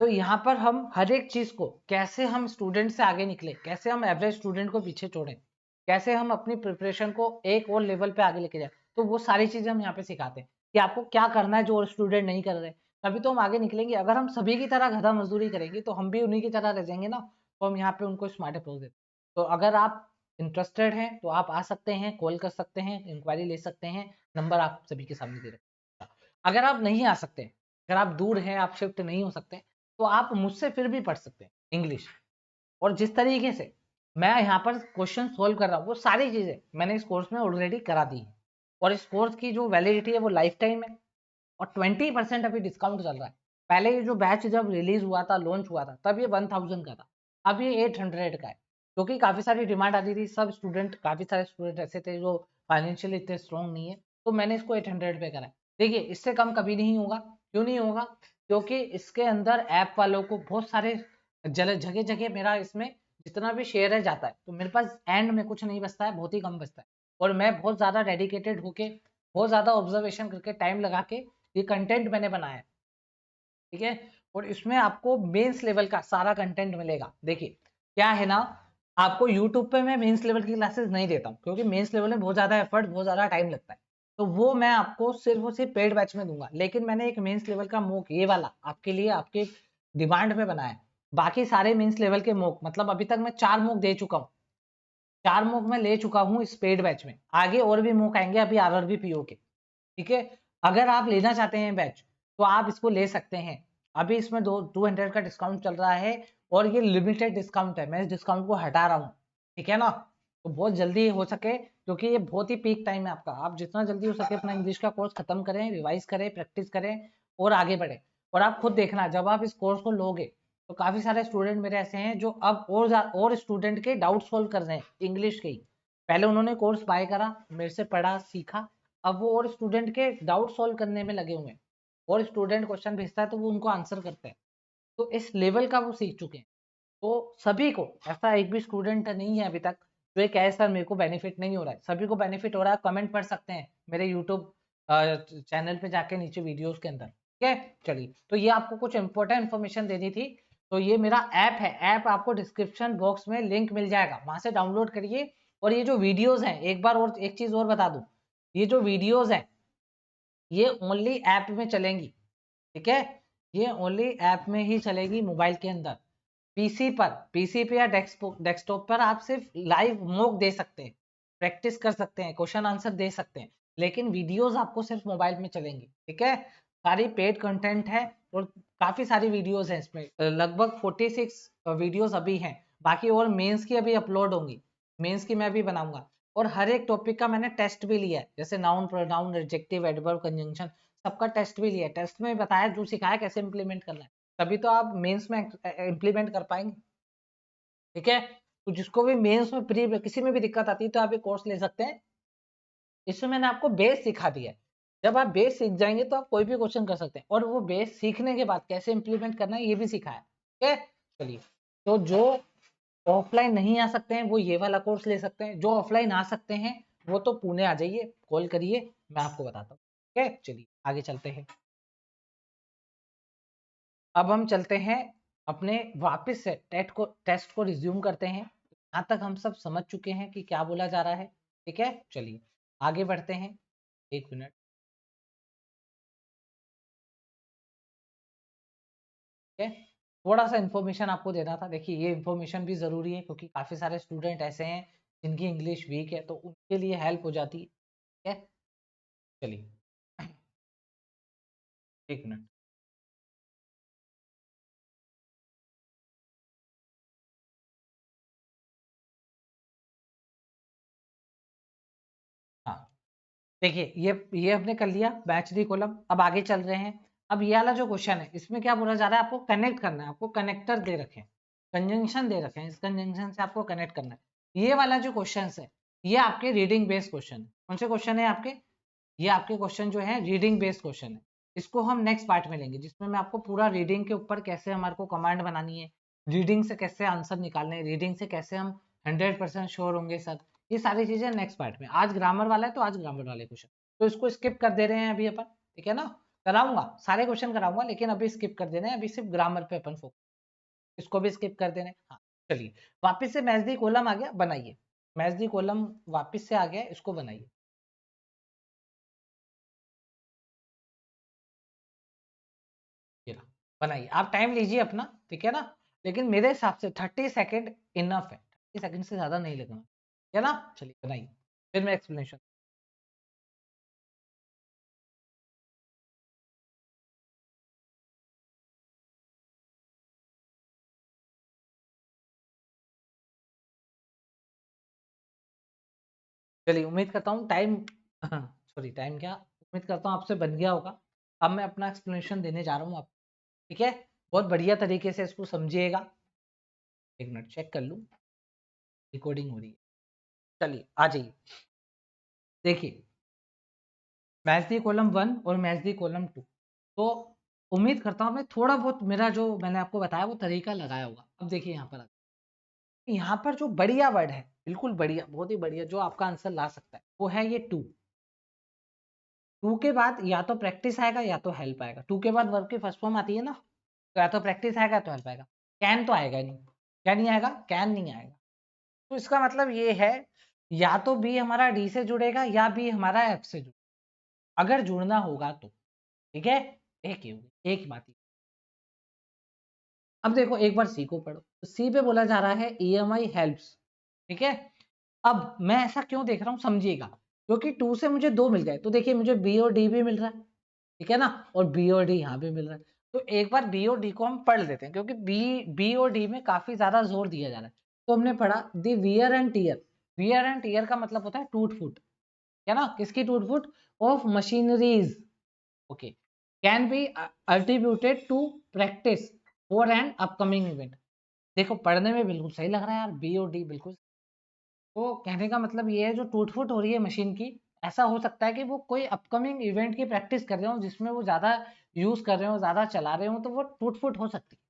तो यहाँ पर हम हर एक चीज को, कैसे हम स्टूडेंट से आगे निकले, कैसे हम एवरेज स्टूडेंट को पीछे छोड़ें, कैसे हम अपनी प्रिपरेशन को एक और लेवल पे आगे लेके जाए, तो वो सारी चीजें हम यहाँ पे सिखाते हैं कि आपको क्या करना है जो और स्टूडेंट नहीं कर रहे, तभी तो हम आगे निकलेंगे। अगर हम सभी की तरह गधा मजदूरी करेंगे तो हम भी उन्हीं की तरह रह जाएंगे ना। तो हम यहाँ पे उनको स्मार्ट अप्रोच देते हैं। तो अगर आप इंटरेस्टेड हैं तो आप आ सकते हैं, कॉल कर सकते हैं, इंक्वायरी ले सकते हैं, नंबर आप सभी के सामने दे रखा है। अगर आप नहीं आ सकते, अगर आप दूर हैं, आप शिफ्ट नहीं हो सकते, तो आप मुझसे फिर भी पढ़ सकते हैं इंग्लिश। और जिस तरीके से मैं यहाँ पर क्वेश्चन सोल्व कर रहा हूँ वो सारी चीजें मैंने इस कोर्स में ऑलरेडी करा दी है, और इस कोर्स की जो वैलिडिटी है वो लाइफ टाइम है, और 20% अभी डिस्काउंट चल रहा है। पहले ये जो बैच जब रिलीज हुआ था, लॉन्च हुआ था, तब ये 1000 का था, अब ये 800 का है, क्योंकि काफी सारी डिमांड आ रही थी। सब स्टूडेंट, काफी सारे स्टूडेंट ऐसे थे जो फाइनेंशियली इतने स्ट्रॉन्ग नहीं है, तो मैंने इसको 800 पे करा है। देखिए इससे कम कभी नहीं होगा। क्यों नहीं होगा, क्योंकि इसके अंदर ऐप वालों को बहुत सारे जगह जगह मेरा इसमें जितना भी शेयर है जाता है, तो मेरे पास एंड में कुछ नहीं बचता है, बहुत ही कम बचता है। और मैं बहुत ज्यादा डेडिकेटेड होके, बहुत ज्यादा ऑब्जर्वेशन करके, टाइम लगा के ये कंटेंट मैंने बनाया है। ठीक है, और इसमें आपको मेंस लेवल का सारा कंटेंट मिलेगा। देखिए क्या है ना, आपको यूट्यूब पे मैं मेंस लेवल की क्लासेस नहीं देता हूँ, क्योंकि मेंस लेवल में बहुत ज़्यादा एफर्ट, बहुत ज़्यादा टाइम लगता है, तो वो मैं आपको सिर्फ और सिर्फ पेड बैच में दूंगा। लेकिन मैंने एक मेंस लेवल का मॉक ये वाला आपके लिए, आपके डिमांड में बनाया है। बाकी सारे मेंस लेवल के मॉक, मतलब अभी तक मैं 4 मॉक दे चुका हूँ, 4 मॉक मैं ले चुका हूँ इस पेड बैच में। आगे और भी मॉक आएंगे अभी आरआरबी पीओ के, ठीक है। अगर आप लेना चाहते हैं बैच तो आप इसको ले सकते हैं। अभी इसमें 200 का डिस्काउंट चल रहा है, और ये लिमिटेड डिस्काउंट है, मैं इस डिस्काउंट को हटा रहा हूँ, ठीक है ना। तो बहुत जल्दी हो सके, क्योंकि ये बहुत ही पीक टाइम है आपका, आप जितना जल्दी हो सके अपना इंग्लिश का कोर्स खत्म करें, रिवाइज करें, प्रैक्टिस करें और आगे बढ़े। और आप खुद देखना, जब आप इस कोर्स को लोगे तो काफी सारे स्टूडेंट मेरे ऐसे हैं जो अब और स्टूडेंट के डाउट सोल्व कर रहे हैं इंग्लिश के ही। पहले उन्होंने कोर्स बाय करा, मेरे से पढ़ा, सीखा, अब वो और स्टूडेंट के डाउट सॉल्व करने में लगे हुए हैं, और स्टूडेंट क्वेश्चन भेजता है तो वो उनको आंसर करते हैं, तो इस लेवल का वो सीख चुके हैं। तो सभी को, ऐसा एक भी स्टूडेंट नहीं है अभी तक जो ये कहे सर मेरे को बेनिफिट नहीं हो रहा है, सभी को बेनिफिट हो रहा है। कमेंट पढ़ सकते हैं मेरे यूट्यूब चैनल पे जाके नीचे वीडियोस के अंदर, ठीक है। चलिए, तो ये आपको कुछ इंपॉर्टेंट इन्फॉर्मेशन देनी थी। तो ये मेरा ऐप है, ऐप आपको डिस्क्रिप्शन बॉक्स में लिंक मिल जाएगा, वहां से डाउनलोड करिए। और ये जो वीडियोस हैं, एक बार और एक चीज और बता दूं, ये जो वीडियोस हैं ये ओनली ऐप में चलेंगी, ठीक है। ये ओनली ऐप में ही चलेगी, मोबाइल के अंदर। पीसी पे या डेस्कटॉप पर आप सिर्फ लाइव मॉक दे सकते हैं, प्रैक्टिस कर सकते हैं, क्वेश्चन आंसर दे सकते हैं, लेकिन वीडियोस आपको सिर्फ मोबाइल में चलेंगी, ठीक है। सारी पेड कंटेंट है, और काफी सारी वीडियोस हैं इसमें, लगभग 46 वीडियोस अभी हैं। बाकी और मेंस की अभी अपलोड होंगी, मेंस की मैं भी बनाऊंगा। और हर एक टॉपिक का मैंने टेस्ट भी लिया है, जैसे noun, pronoun, adjective, adverb, conjunction, सबका टेस्ट भी लिया है। टेस्ट में बताया, जो सिखाया कैसे इंप्लीमेंट करना है, तभी तो आप मेंस में इंप्लीमेंट कर पाएंगे, ठीक है। तो जिसको भी मेंस में प्री किसी में भी दिक्कत आती है तो आप ये कोर्स ले सकते हैं। इसमें मैंने आपको बेस सिखा दिया है। जब आप बेस सीख जाएंगे तो आप कोई भी क्वेश्चन कर सकते हैं, और वो बेस सीखने के बाद कैसे इंप्लीमेंट करना है ये भी सिखाया, ठीक है। चलिए, तो जो ऑफलाइन नहीं आ सकते हैं वो ये वाला कोर्स ले सकते हैं, जो ऑफलाइन आ सकते हैं वो तो पुणे आ जाइए, कॉल करिए, मैं आपको बताता हूँ, ठीक है। चलिए आगे चलते हैं। अब हम चलते हैं अपने वापस से टेस्ट को रिज्यूम करते हैं। यहाँ तक हम सब समझ चुके हैं कि क्या बोला जा रहा है, ठीक है। चलिए आगे बढ़ते हैं, एक मिनट, ठीक है। थोड़ा सा इन्फॉर्मेशन आपको देना था, देखिए ये इन्फॉर्मेशन भी जरूरी है, क्योंकि काफी सारे स्टूडेंट ऐसे हैं जिनकी इंग्लिश वीक है, तो उनके लिए हेल्प हो जाती है, ठीक है। चलिए एक मिनट, हाँ देखिए, ये हमने कर लिया बैच दी कॉलम। अब आगे चल रहे हैं। अब ये वाला जो क्वेश्चन है, इसमें क्या बोला जा रहा है, आपको कनेक्ट करना है, आपको कनेक्टर दे रखे हैं, कंजंक्शन दे रखे हैं, इस कंजंक्शन से आपको कनेक्ट करना है। ये वाला जो क्वेश्चन है ये आपके रीडिंग बेस्ड क्वेश्चन है। कौन से क्वेश्चन है आपके, ये आपके क्वेश्चन जो है रीडिंग बेस्ड क्वेश्चन है। इसको हम नेक्स्ट पार्ट में लेंगे, जिसमें मैं आपको पूरा रीडिंग के ऊपर कैसे हमारे को कमांड बनानी है, रीडिंग से कैसे आंसर निकालने हैं, रीडिंग से कैसे हम 100% श्योर होंगे सर, ये सारी चीजें नेक्स्ट पार्ट में। आज ग्रामर वाला है तो आज ग्रामर वाले क्वेश्चन, तो इसको स्किप कर दे रहे हैं अभी अपन, ठीक है ना। कराऊंगा, सारे क्वेश्चन कराऊंगा, लेकिन अभी स्किप कर दे रहे हैं, अभी सिर्फ ग्रामर पे अपन फोकस, इसको भी स्किप कर दे रहे हैं। हाँ चलिए, वापिस से मैच दी कॉलम आ गया, बनाइए। मैच दी कॉलम वापिस से आ गया, इसको बनाइए। ये रहा, बनाइए, आप टाइम लीजिए अपना, ठीक है ना। लेकिन मेरे हिसाब से 30 सेकेंड इनफ है, 30 सेकेंड से ज्यादा नहीं लगना, ठीक है ना। चलिए बनाइए, फिर मैं एक्सप्लेनेशन। चलिए उम्मीद करता हूँ टाइम, सॉरी टाइम क्या, उम्मीद करता हूँ आपसे बन गया होगा। अब मैं अपना एक्सप्लेनेशन देने जा रहा हूँ आपको, ठीक है। बहुत बढ़िया तरीके से इसको समझिएगा। एक मिनट चेक कर लूँ, रिकॉर्डिंग हो रही है। चलिए आ जाइए, देखिए मैच दी कॉलम 1 और मैच दी कॉलम 2, तो उम्मीद करता हूँ मैं थोड़ा बहुत मेरा जो मैंने आपको बताया वो तरीका लगाया होगा। अब देखिए यहाँ पर जो बढ़िया वर्ड है, बिल्कुल बढ़िया, बहुत ही बढ़िया, जो आपका आंसर ला सकता है वो है ये टू। टू के बाद या तो प्रैक्टिस आएगा या तो हेल्प आएगा। टू के बाद वर्ब की फर्स्ट फॉर्म आती है ना, तो या तो प्रैक्टिस आएगा तो हेल्प आएगा। कैन तो आएगा नहीं, क्या नहीं आएगा, कैन नहीं आएगा। तो इसका मतलब ये है या तो बी हमारा डी से जुड़ेगा या बी हमारा एफ से जुड़ेगा, अगर जुड़ना होगा तो। ठीक है, एक ही होगी, एक ही बात ही। अब देखो एक बार सी को पढ़ो, तो सी पे बोला जा रहा है ईएमआई हेल्प्स। ठीक है, अब मैं ऐसा क्यों देख रहा हूँ समझिएगा, क्योंकि 2 से मुझे 2 मिल गए, तो देखिए मुझे बी और डी भी मिल रहा है। ठीक है ना, और बी और डी यहाँ भी मिल रहा है। तो एक बार बी और डी को हम पढ़ लेते हैं, क्योंकि बी और डी में काफी ज्यादा जोर दिया जा रहा है। तो हमने पढ़ा the wear and tear. Wear and tear का मतलब होता है टूट फूट, है ना, किसकी टूट फूट? Of machineries. Okay, can be attributed to practice for an upcoming event. देखो पढ़ने में बिल्कुल सही लग रहा है यार, बी और डी बिल्कुल। तो कहने का मतलब ये है, जो टूट फूट हो रही है मशीन की, ऐसा हो सकता है कि वो कोई अपकमिंग इवेंट की प्रैक्टिस कर रहे हो, जिसमें वो ज्यादा यूज कर रहे हो, ज्यादा चला रहे हो, तो वो टूट फूट हो सकती है।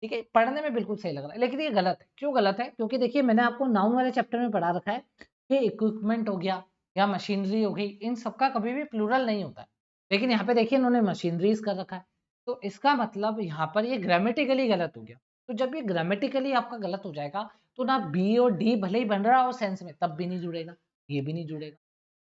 ठीक है, पढ़ने में बिल्कुल सही लग रहा है, लेकिन ये गलत है। क्यों गलत है? क्योंकि देखिए मैंने आपको नाउन वाले चैप्टर में पढ़ा रखा है कि इक्विपमेंट हो गया या मशीनरी हो गई, इन सबका कभी भी प्लूरल नहीं होता है। लेकिन यहाँ पे देखिए इन्होंने मशीनरीज कर रखा है, तो इसका मतलब यहाँ पर ये ग्रामेटिकली गलत हो गया। तो जब ये ग्रामेटिकली आपका गलत हो जाएगा, तो ना बी और डी भले ही बन रहा हो सेंस में, तब भी नहीं जुड़ेगा, ये भी नहीं जुड़ेगा।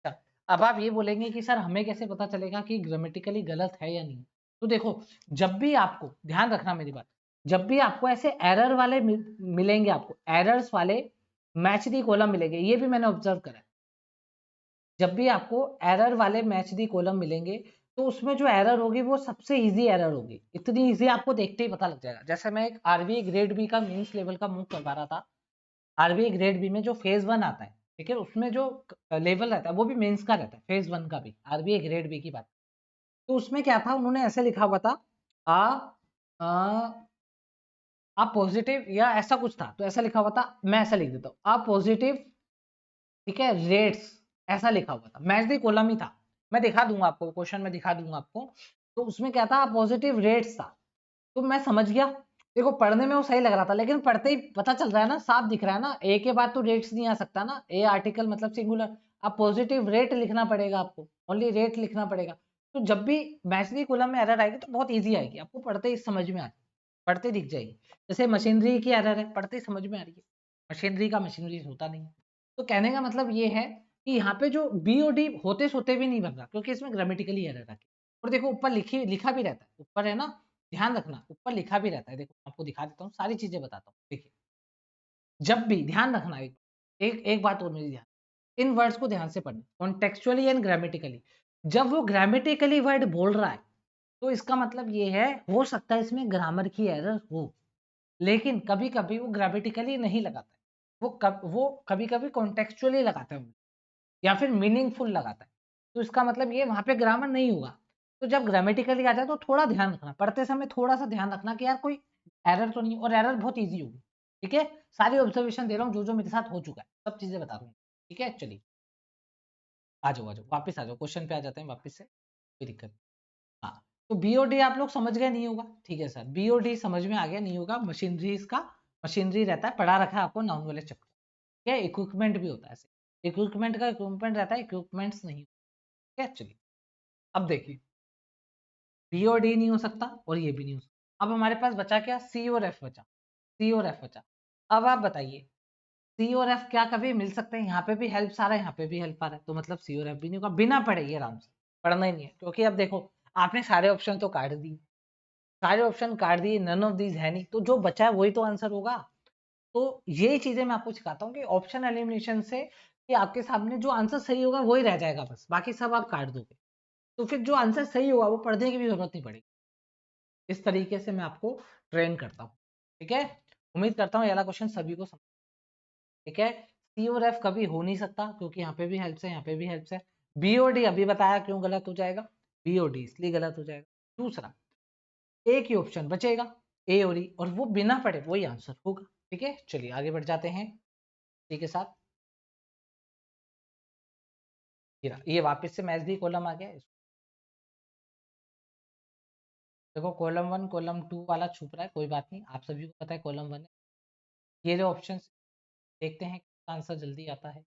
अच्छा, अब आप ये बोलेंगे कि सर हमें कैसे पता चलेगा कि ग्रामेटिकली गलत है या नहीं? तो देखो, जब भी आपको, ध्यान रखना मेरी बात, जब भी आपको ऐसे एरर वाले मिलेंगे, आपको एरर्स वाले मैच दी कॉलम मिलेंगे, ये भी मैंने ऑब्जर्व करा है। जब भी आपको एरर वाले मैच दी कॉलम मिलेंगे, तो उसमें जो एरर होगी वो सबसे इजी एरर होगी, इतनी इजी आपको देखते ही पता लग जाएगा। जैसे मैं एक आरबीआई ग्रेड बी का मेंस लेवल का मूव करवा रहा था। आरबीआई ग्रेड बी में जो फेज 1 आता है, ठीक है, उसमें जो लेवल रहता है वो भी मेंस का रहता है, फेज 1 का भी, आरबीआई ग्रेड बी की बात। तो उसमें क्या था, उन्होंने ऐसे लिखा हुआ था, आ, आप पॉजिटिव या ऐसा कुछ था, तो ऐसा लिखा हुआ था, मैं ऐसा लिख देता हूँ, आप पॉजिटिव, ठीक है, रेट्स, ऐसा लिखा हुआ था, मैच दी कॉलम ही था। मैं दिखा दूंगा आपको, क्वेश्चन में दिखा दूंगा आपको। तो उसमें क्या था, पॉजिटिव रेट्स था। तो मैं समझ गया, देखो पढ़ने में वो सही लग रहा था, लेकिन पढ़ते ही पता चल रहा है ना, साफ दिख रहा है ना, ए के बाद तो रेट्स नहीं आ सकता ना, ए आर्टिकल मतलब सिंगुलर। आप पॉजिटिव रेट लिखना पड़ेगा, आपको ओनली रेट लिखना पड़ेगा। तो जब भी मैच दी कॉलम में एरर आएगी तो बहुत ईजी आएगी, आपको पढ़ते ही समझ में आ, पढ़ते दिख जाएगी। जैसे मशीनरी की एरर है, पढ़ते ही समझ में आ रही है, मशीनरी का मशीनरी होता नहीं है। तो कहने का मतलब ये है कि यहाँ पे जो बी और डी होते सोते भी नहीं बन रहा, क्योंकि इसमें ग्रामेटिकली एरर है। और देखो ऊपर लिखा भी रहता है, ऊपर है ना, ध्यान रखना, ऊपर लिखा भी रहता है, देखो आपको दिखा देता हूँ, सारी चीजें बताता हूँ। देखिए जब भी, ध्यान रखना, एक एक बात और मेरी ध्यान, इन वर्ड्स को ध्यान से पढ़ना, कॉन्टेक्चुअली एंड ग्रामेटिकली। जब वो ग्रामेटिकली वर्ड बोल रहा है, तो इसका मतलब ये है, हो सकता है इसमें ग्रामर की एरर हो, लेकिन कभी कभी वो ग्रामेटिकली नहीं लगाता है, वो कभी कभी कॉन्टेक्चुअली लगाता है, या फिर मीनिंगफुल लगाता है। तो इसका मतलब ये वहां पे ग्रामर नहीं होगा। तो जब ग्रामेटिकली आ जाए तो थोड़ा ध्यान रखना, पढ़ते समय थोड़ा सा ध्यान रखना कि यार कोई एरर तो नहीं, और एरर बहुत ईजी होगी। ठीक है, सारी ऑब्जर्वेशन दे रहा हूँ, जो जो मेरे साथ हो चुका है सब चीजें बता रहा हूँ। ठीक है, चलिए आ जाओ वापस आ जाओ, क्वेश्चन पे आ जाते हैं वापस से, कोई दिक्कत नहीं। हाँ, तो बी और डी आप लोग समझ गए नहीं होगा, ठीक है सर, बी और डी समझ में आ गया नहीं होगा। मशीनरी, इसका मशीनरी रहता है, पढ़ा रखा है आपको नाउन वाले चैप्टर। ठीक है, इक्विपमेंट भी होता है ऐसे, इक्विपमेंट का इक्विपमेंट रहता है, इक्विपमेंट्स नहीं। ठीक है, चलिए अब देखिए, बी और डी नहीं हो सकता और ये भी नहीं हो सकता। अब हमारे पास बचा क्या, सी और एफ बचा, सी और एफ बचा। अब आप बताइए, सी और एफ क्या कभी मिल सकते हैं? यहाँ पे भी हेल्प आ रहा है, यहाँ पे भी हेल्प आ रहा है, तो मतलब सी और एफ भी नहीं होगा, बिना पढ़े ये आराम से, पढ़ना ही नहीं है। क्योंकि अब देखो, आपने सारे ऑप्शन तो काट दिए, सारे ऑप्शन काट दिए, नन ऑफ दीज है नहीं, तो जो बचा है वही तो आंसर होगा। तो ये चीजें मैं आपको सिखाता हूँ कि ऑप्शन एलिमिनेशन से, कि आपके सामने जो आंसर सही होगा वही रह जाएगा, बस बाकी सब आप काट दोगे, तो फिर जो आंसर सही होगा वो पढ़ने की भी जरूरत नहीं पड़ेगी। इस तरीके से मैं आपको ट्रेन करता हूँ। ठीक है, उम्मीद करता हूँ ये वाला क्वेश्चन सभी को समझ। ठीक है, सी और एफ कभी हो नहीं सकता, क्योंकि यहाँ पे भी हेल्प है, यहाँ पे भी हेल्प है। बी और डी अभी बताया क्यों गलत हो जाएगा, बी और डी इसलिए गलत हो जाएगा। दूसरा, एक ही ऑप्शन बचेगा, ए और ई, और वो बिना पढ़े वही आंसर होगा। ठीक है, चलिए आगे बढ़ जाते हैं सी के साथ। ये वापस से मैच दी कॉलम आ गया। देखो कॉलम 1 कॉलम 2 वाला छुप रहा है, कोई बात नहीं, आप सभी को पता है कॉलम 1 है। ये जो ऑप्शन, देखते हैं आंसर जल्दी आता है।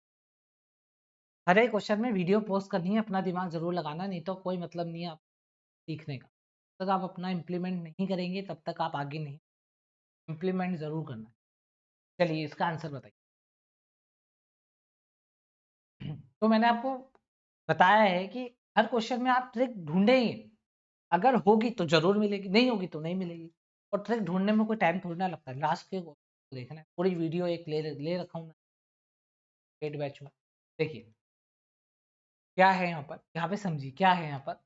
हर एक क्वेश्चन में वीडियो पोस्ट करनी है, अपना दिमाग जरूर लगाना, नहीं तो कोई मतलब नहीं है आप सीखने का। जब तक आप अपना इम्प्लीमेंट नहीं करेंगे तब तक आप आगे नहीं, इम्प्लीमेंट जरूर करना है। चलिए इसका आंसर बताइए। तो मैंने आपको बताया है कि हर क्वेश्चन में आप ट्रिक ढूंढेंगे, अगर होगी तो जरूर मिलेगी, नहीं होगी तो नहीं मिलेगी। और ट्रिक ढूंढने में कोई टाइम थोड़ी ना लगता है, लास्ट के देखना है। पूरी वीडियो एक ले रखा हूँ पेड बैच में। देखिए क्या है यहाँ पर, यहाँ पे समझिए क्या है यहाँ पर।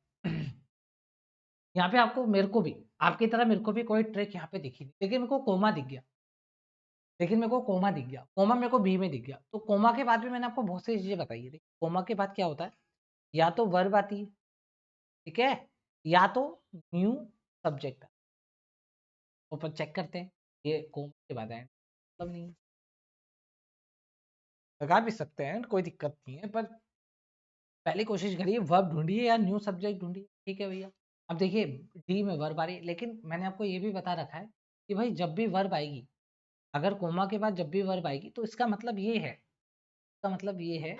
यहाँ पे आपको, मेरे को भी आपकी तरह मेरे को भी कोई ट्रिक यहाँ पे दिखी नहीं, लेकिन मेरे को कोमा दिख गया। कोमा मेरे को बी में दिख गया। तो कोमा के बाद भी मैंने आपको बहुत सी चीजें बताई है। कोमा के बाद क्या होता है, या तो वर्ब आती है, ठीक है, या तो न्यू सब्जेक्ट। ऊपर चेक करते हैं, ये कोमा के बाद है, मतलब नहीं लगा भी सकते हैं, कोई दिक्कत नहीं है, पर पहले कोशिश करिए वर्ब ढूंढिए या न्यू सब्जेक्ट ढूंढिए, ठीक है भैया। अब देखिए डी में वर्ब आ रही है, लेकिन मैंने आपको ये भी बता रखा है कि भाई जब भी वर्ब आएगी, अगर कोमा के बाद जब भी वर्ब आएगी तो इसका मतलब ये है,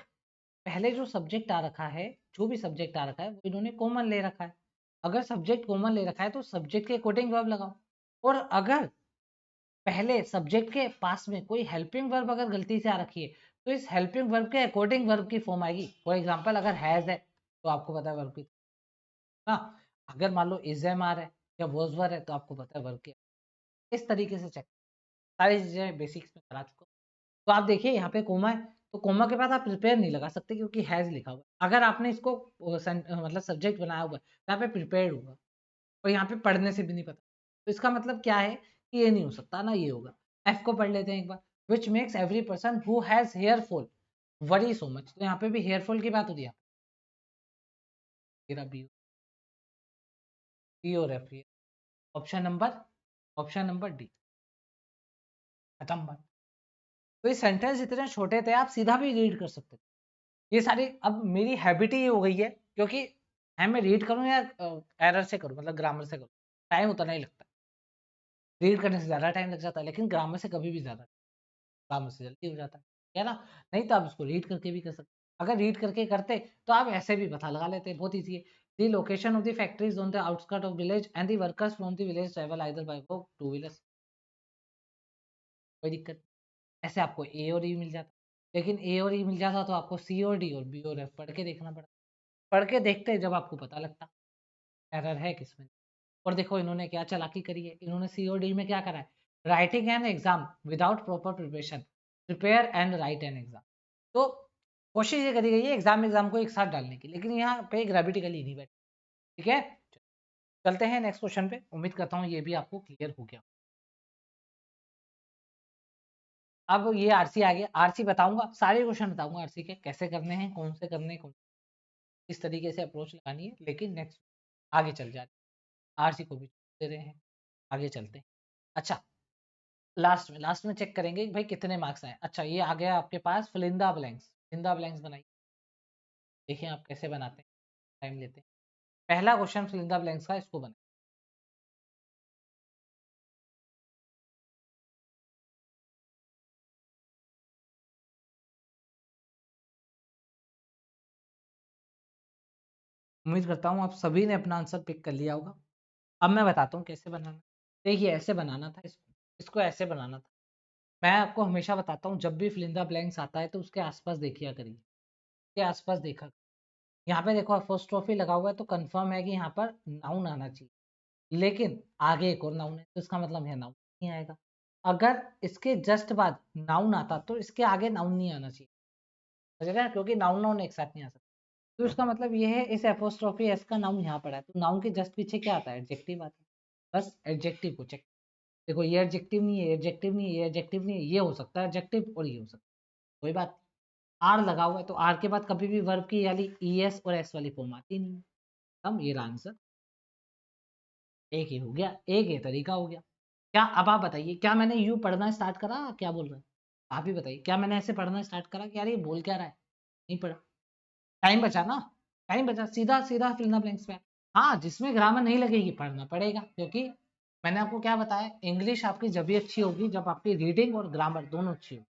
पहले जो सब्जेक्ट आ रखा है, जो भी सब्जेक्ट आ रखा है वो इन्होंने कॉमन ले रखा है। अगर सब्जेक्ट कॉमन ले रखा है तो सब्जेक्ट के अकॉर्डिंग वर्ब लगाओ। और अगर पहले सब्जेक्ट के पास में कोई हेल्पिंग वर्ब अगर गलती से आ रखी है, तो इस हेल्पिंग वर्ब के अकॉर्डिंग वर्ब की फॉर्म आएगी। फॉर एग्जांपल अगर हैज है तो आपको पता है वर्ब की, हाँ, अगर मान लो इज एम आर है या वॉज वर है तो आपको पता है वर्ब की। इस तरीके से चेक, सारी चीजें बेसिक्स में करा चुका हूं। तो आप देखिए यहाँ पे कोमा है, तो कोमा के बाद आप प्रिपेयर नहीं लगा सकते क्योंकि हैज लिखा हुआ है। अगर आपने इसको मतलब सब्जेक्ट बनाया हुआ है तो यहाँ पे प्रिपेयर्ड होगा, और यहाँ पे पढ़ने से भी नहीं पता। तो इसका मतलब क्या है कि ये नहीं हो सकता ना, ये होगा। एफ को पढ़ लेते हैं एक बार। Which makes every person who has hair fall worry so much. तो यहाँ पे भी हेयर फॉल की बात हो रही है, मेरा बी और एफ, ऑप्शन नंबर डी, खत्म बात। तो ये सेंटेंस इतने छोटे थे आप सीधा भी रीड कर सकते थे। ये सारी अब मेरी हैबिट ही हो गई है, क्योंकि है मैं रीड करूँ या एरर से करूँ, मतलब ग्रामर से करूँ, टाइम उतना ही लगता है। रीड करने से ज़्यादा टाइम लग जाता है, लेकिन ग्रामर से कभी भी ज़्यादा, ग्रामर से जल्दी हो जाता है ना। नहीं तो आप इसको रीड करके भी कर सकते। अगर रीड करके करते तो आप ऐसे भी पता लगा लेते, बहुत ईजी है। The location of the factories on the outskirt of village and the workers from the village travel either bye walk two wheelers. कोई दिक्कत, ऐसे आपको ए और ई मिल जाता। लेकिन ए और ई मिल जाता तो आपको सी और डी और बी और एफ पढ़ के देखना पड़ता। पढ़ के देखते जब आपको पता लगता एरर है किसमें। और देखो इन्होंने क्या चालाकी करी है, इन्होंने सी और डी में क्या करा है, writing an exam without proper preparation, prepare and right an exam. तो कोशिश ये करी गई है एग्जाम को एक साथ डालने की, लेकिन यहाँ पे ग्रेविटिकली नहीं बैठे, ठीक है। चलते हैं नेक्स्ट क्वेश्चन पे, उम्मीद करता हूँ ये भी आपको क्लियर हो गया। अब ये आरसी आ गया, आरसी बताऊंगा, सारे क्वेश्चन बताऊंगा आरसी के कैसे करने हैं, कौन से करने, कौन किस तरीके से अप्रोच लगानी है। लेकिन नेक्स्ट आगे चल जाते, आरसी को भी दे रहे हैं, आगे चलते हैं। अच्छा, लास्ट में चेक करेंगे कि भाई कितने मार्क्स आए। अच्छा, ये आ गया आपके पास फिलिंदा ब्लैंक्स बनाइए। देखिए आप कैसे बनाते हैं, टाइम लेते हैं। पहला क्वेश्चन फिलिंदा ब्लैंक्स का, इसको बनाए। उम्मीद करता हूँ आप सभी ने अपना आंसर पिक कर लिया होगा। अब मैं बताता हूँ कैसे बनाना। देखिए ऐसे बनाना था, इसको ऐसे बनाना था। मैं आपको हमेशा बताता हूँ जब भी फिलिंदा ब्लैंक्स आता है तो उसके आसपास देखिए करिए, के आसपास देखा। यहाँ पे देखो अपोस्ट्रोफी लगा हुआ है तो कंफर्म है कि यहाँ पर नाउन आना चाहिए, लेकिन आगे एक और नाउन है तो इसका मतलब है नाउन नहीं आएगा। अगर इसके जस्ट बाद नाउन आता तो इसके आगे नाउन नहीं आना चाहिए, समझेगा, क्योंकि नाउन नाउन एक साथ नहीं आ सकता। तो इसका मतलब ये है इस एपोस्ट्रोफी एस का नाउन यहाँ पड़ा है, तो नाउन के जस्ट पीछे क्या आता है, एडजेक्टिव आता है। बस एडजेक्टिव को चेक, देखो ये एडजेक्टिव नहीं है, एडजेक्टिव नहीं है, ये एडजेक्टिव नहीं है, ये हो सकता है एडजेक्टिव और ये हो सकता है, कोई बात। आर लगा हुआ है तो आर के बाद कभी भी वर्ब की यानी ई एस और एस वाली फॉर्म आती नहीं है। हम ये आंसर एक ही हो गया, एक ही तरीका हो गया। क्या अब आप बताइए, क्या मैंने यू पढ़ना स्टार्ट करा, क्या बोल रहे हैं आप ही बताइए, क्या मैंने ऐसे पढ़ना स्टार्ट करा कि यार ये बोल क्या रहा है, नहीं पढ़ा। टाइम बचा ना, टाइम बचा, सीधा सीधा फिल इन द ब्लैंक्स में। हाँ, जिसमें ग्रामर नहीं लगेगी पढ़ना पड़ेगा, क्योंकि मैंने आपको क्या बताया, इंग्लिश आपकी जब भी अच्छी होगी जब आपकी रीडिंग और ग्रामर दोनों अच्छी होगी,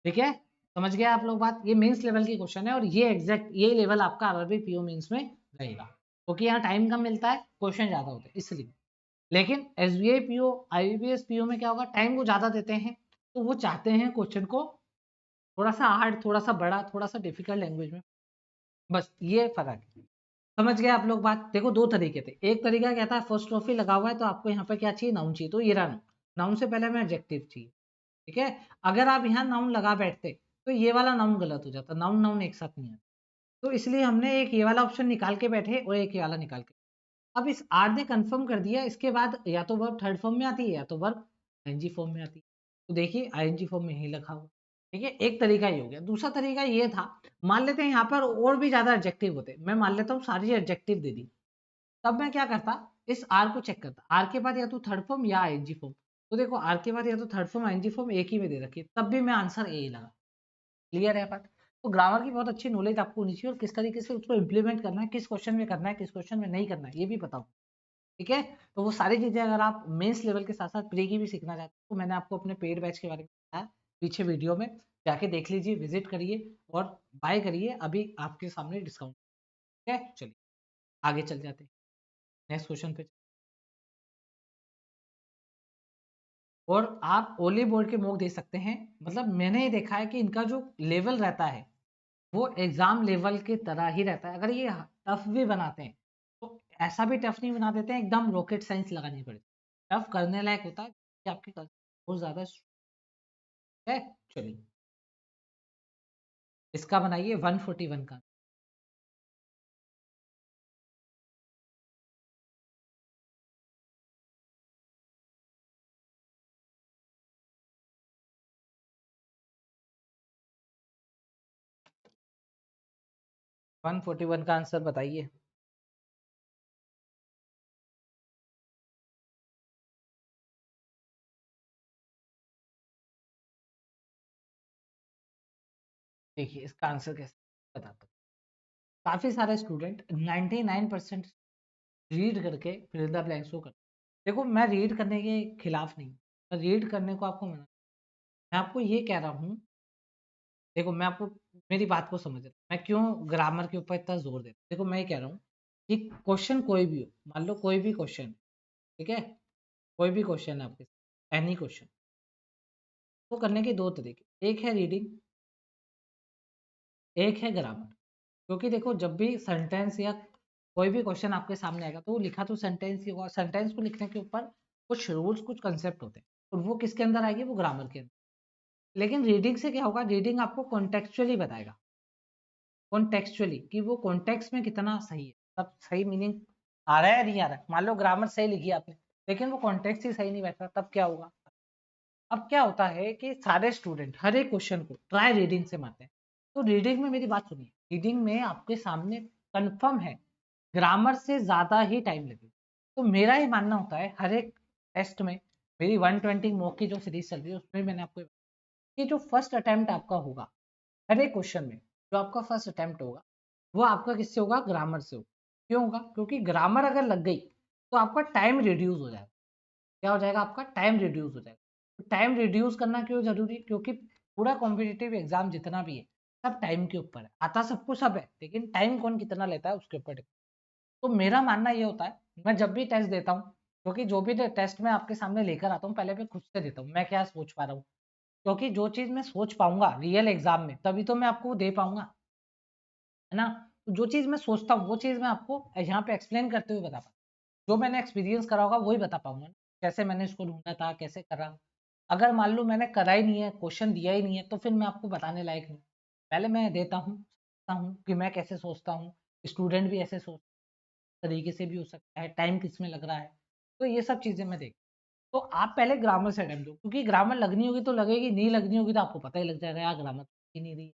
ठीक है। समझ गए आप लोग बात, ये मेंस लेवल की क्वेश्चन है और ये एग्जैक्ट ये लेवल आपका आरआरबी पीओ मेंस में रहेगा, क्योंकि यहाँ टाइम कम मिलता है, क्वेश्चन ज्यादा होते हैं इसलिए। लेकिन एसबीआई पीओ आईबीपीएस पीओ में क्या होगा, टाइम को ज्यादा देते हैं तो वो चाहते हैं क्वेश्चन को थोड़ा सा हार्ड, थोड़ा सा बड़ा, थोड़ा सा डिफिकल्ट लैंग्वेज में, बस ये फर्क है। समझ गए आप लोग बात? देखो दो तरीके थे, एक तरीका क्या था, फर्स्ट ट्रॉफी लगा हुआ है तो आपको यहाँ पे क्या चाहिए, नाउन चाहिए, तो ये रहा नाउन, नाउन से पहले हमें एडजेक्टिव चाहिए, ठीक है। अगर आप यहाँ नाउन लगा बैठते तो ये वाला नाउन गलत हो जाता, नाउन नाउन एक साथ नहीं आता, तो इसलिए हमने एक ये वाला ऑप्शन निकाल के बैठे और एक ये वाला निकाल के। अब इस आर ने कंफर्म कर दिया, इसके बाद या तो वर्ब थर्ड फॉर्म में आती है या तो वर्ब आईएनजी फॉर्म में आती है, तो देखिए आईएनजी फॉर्म में ही लिखा हुआ, ठीक है। एक तरीका ये हो गया। दूसरा तरीका ये था, मान लेते हैं यहाँ पर और भी ज्यादा एडजेक्टिव होते, मैं मान लेता हूँ सारी एडजेक्टिव दे दी, तब मैं क्या करता, इस आर को चेक करता, आर के बाद या तो थर्ड फॉर्म या आईएनजी फॉर्म, तो देखो आर के बाद या तो थर्ड फॉर्म आईएनजी फॉर्म एक ही में दे रखी है, तब भी मैं आंसर ए ही लगा। क्लियर है बात? तो ग्रामर की बहुत अच्छी नॉलेज आपको होनी चाहिए और किस तरीके से उसको इंप्लीमेंट करना है, किस क्वेश्चन में करना है, किस क्वेश्चन में नहीं करना है, ये भी बताओ, ठीक है। तो वो सारी चीजें अगर आप मेंस लेवल के साथ साथ प्री की भी सीखना चाहते हो, तो मैंने आपको अपने पेड बैच के बारे में बताया पीछे वीडियो में, जाके देख लीजिए, विजिट करिए और बाय करिए, अभी आपके सामने डिस्काउंट, ठीक है। चलिए आगे चल जाते हैं नेक्स्ट क्वेश्चन पे। और आप ओली बोर्ड के मॉक दे सकते हैं, मतलब मैंने ये देखा है कि इनका जो लेवल रहता है वो एग्जाम लेवल की तरह ही रहता है। अगर ये टफ भी बनाते हैं तो ऐसा भी टफ नहीं बना देते हैं एकदम रॉकेट साइंस लगानी पड़ती, टफ करने लायक होता है कि आपके बहुत ज्यादा है। चलिए इसका बनाइए 141 का। वन फोर्टी वन का आंसर बताइए। देखिए इसका आंसर कैसे बताता हूँ। काफी सारे स्टूडेंट 99% रीड करके फिल द ब्लैंक्स को करते हैं। देखो मैं रीड करने के खिलाफ नहीं, मैं रीड करने को आपको मना, मैं आपको ये कह रहा हूँ, देखो मैं आपको, मेरी बात को समझ रहा, मैं क्यों ग्रामर के ऊपर इतना जोर देता हूँ। देखो मैं ये कह रहा हूँ कि क्वेश्चन कोई भी हो, मान लो कोई भी क्वेश्चन, ठीक है, कोई भी क्वेश्चन है आपके, एनी क्वेश्चन, तो करने के दो तरीके, एक है रीडिंग, एक है ग्रामर। क्योंकि देखो जब भी सेंटेंस या कोई भी क्वेश्चन आपके सामने आएगा तो वो लिखा तो सेंटेंस ही होगा, सेंटेंस को लिखने के ऊपर कुछ रूल्स कुछ कंसेप्ट होते हैं, और वो किसके अंदर आएगी, वो ग्रामर के अंदर। लेकिन रीडिंग से क्या होगा, रीडिंग आपको कॉन्टेक्चुअली बताएगा, कॉन्टेक्चुअली कि वो कॉन्टेक्स्ट में कितना सही है, तब सही मीनिंग आ रहा है या नहीं आ रहा है। मान लो ग्रामर सही लिखी आपने लेकिन वो कॉन्टेक्स्ट ही सही नहीं बैठ रहा, तब क्या होगा। अब क्या होता है कि सारे स्टूडेंट हर एक क्वेश्चन को ट्राई रीडिंग से मारते हैं, तो रीडिंग में मेरी बात सुनिए, रीडिंग में आपके सामने कंफर्म है ग्रामर से ज्यादा ही टाइम लगेगा। तो मेरा ही मानना होता है हर एक टेस्ट में, मेरी 120 मॉक की जो सीरीज चल रही है उसमें मैंने आपको कि जो फर्स्ट अटेम्प्ट आपका होगा हर एक क्वेश्चन में, जो आपका फर्स्ट अटेम्प्ट होगा वो आपका किससे होगा, ग्रामर से होगा। क्यों होगा, क्योंकि ग्रामर अगर लग गई तो आपका टाइम रिड्यूस हो जाएगा। क्या हो जाएगा, आपका टाइम रिड्यूस हो जाएगा। तो टाइम रिड्यूस करना क्यों जरूरी, क्योंकि पूरा कॉम्पिटिटिव एग्जाम जितना भी है सब टाइम के ऊपर है, आता सबको सब है, लेकिन टाइम कौन कितना लेता है उसके ऊपर। तो मेरा मानना ये होता है, मैं जब भी टेस्ट देता हूँ, क्योंकि जो भी टेस्ट मैं आपके सामने लेकर आता हूँ पहले मैं खुद से देता हूँ मैं क्या सोच पा रहा हूँ, क्योंकि जो चीज मैं सोच पाऊंगा रियल एग्जाम में तभी तो मैं आपको दे पाऊंगा, है ना। तो जो चीज मैं सोचता हूँ वो चीज मैं आपको यहाँ पे एक्सप्लेन करते हुए बता पाऊँ, जो मैंने एक्सपीरियंस करा होगा वही बता पाऊंगा ना, कैसे मैंने इसको ढूंढा था, कैसे करा। अगर मान लो मैंने करा ही नहीं है, क्वेश्चन दिया ही नहीं है, तो फिर मैं आपको बताने लायक नहीं। पहले मैं देता हूँ, सोचता हूँ कि मैं कैसे सोचता हूँ, स्टूडेंट भी ऐसे सोच तरीके से भी हो सकता है, टाइम किस में लग रहा है, तो ये सब चीजें मैं देख। तो आप पहले ग्रामर से अटेम्प्ट दो, क्योंकि ग्रामर लगनी होगी तो लगेगी, नहीं लगनी होगी तो आपको पता ही लग जाएगा यार ग्रामर ही नहीं रही,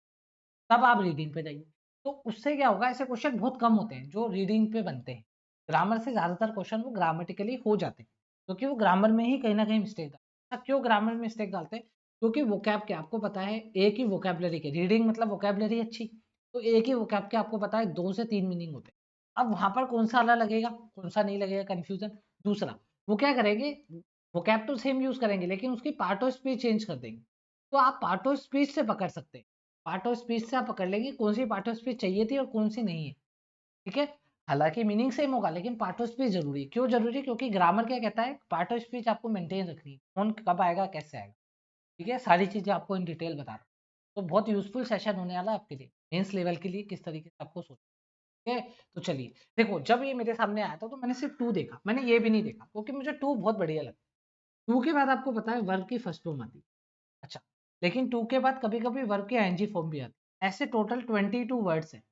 तब आप रीडिंग पे जाइए। तो उससे क्या होगा, ऐसे क्वेश्चन बहुत कम होते हैं जो रीडिंग पे बनते हैं, ग्रामर से ज्यादातर क्वेश्चन वो ग्रामेटिकली हो जाते हैं, क्योंकि वो ग्रामर में ही कहीं ना कहीं मिस्टेक डालते हैं। क्यों ग्रामर में मिस्टेक डालते हैं, क्योंकि वोकैब के आपको पता है एक ही वोकैबलरी के, रीडिंग मतलब वोकैबलरी अच्छी, तो एक ही वोकैब के आपको पता है 2 से 3 मीनिंग होते हैं। अब वहां पर कौन सा अलग लगेगा कौन सा नहीं लगेगा, कंफ्यूजन। दूसरा, वो क्या करेंगे, वोकैब तो सेम यूज करेंगे लेकिन उसकी पार्ट ऑफ स्पीच चेंज कर देंगे, तो आप पार्ट ऑफ स्पीच से पकड़ सकते हैं, पार्ट ऑफ स्पीच से आप पकड़ लेंगे कौन सी पार्ट ऑफ स्पीच चाहिए थी और कौन सी नहीं है, ठीक है। हालांकि मीनिंग सेम होगा लेकिन पार्ट ऑफ स्पीच जरूरी है। क्यों जरूरी है, क्योंकि ग्रामर क्या कहता है, पार्ट ऑफ स्पीच आपको मेंटेन रखनी है, कौन कब आएगा कैसे आएगा, ठीक है, सारी चीजें आपको इन डिटेल बता रहा हूं। तो बहुत यूजफुल सेशन होने वाला है आपके लिए, मेंस लेवल के लिए किस तरीके से आपको सोचना है। तो चलिए देखो, जब ये मेरे सामने आया था तो मैंने सिर्फ 2 देखा, मैंने ये भी नहीं देखा क्योंकि मुझे 2 बहुत बढ़िया लगा। 2 के बाद आपको पता है वर्ब की फर्स्ट फॉर्म आती है। अच्छा, लेकिन 2 के बाद कभी-कभी वर्ब की आईएनजी फॉर्म भी आती है। ऐसे टोटल 22 वर्ड्स हैं।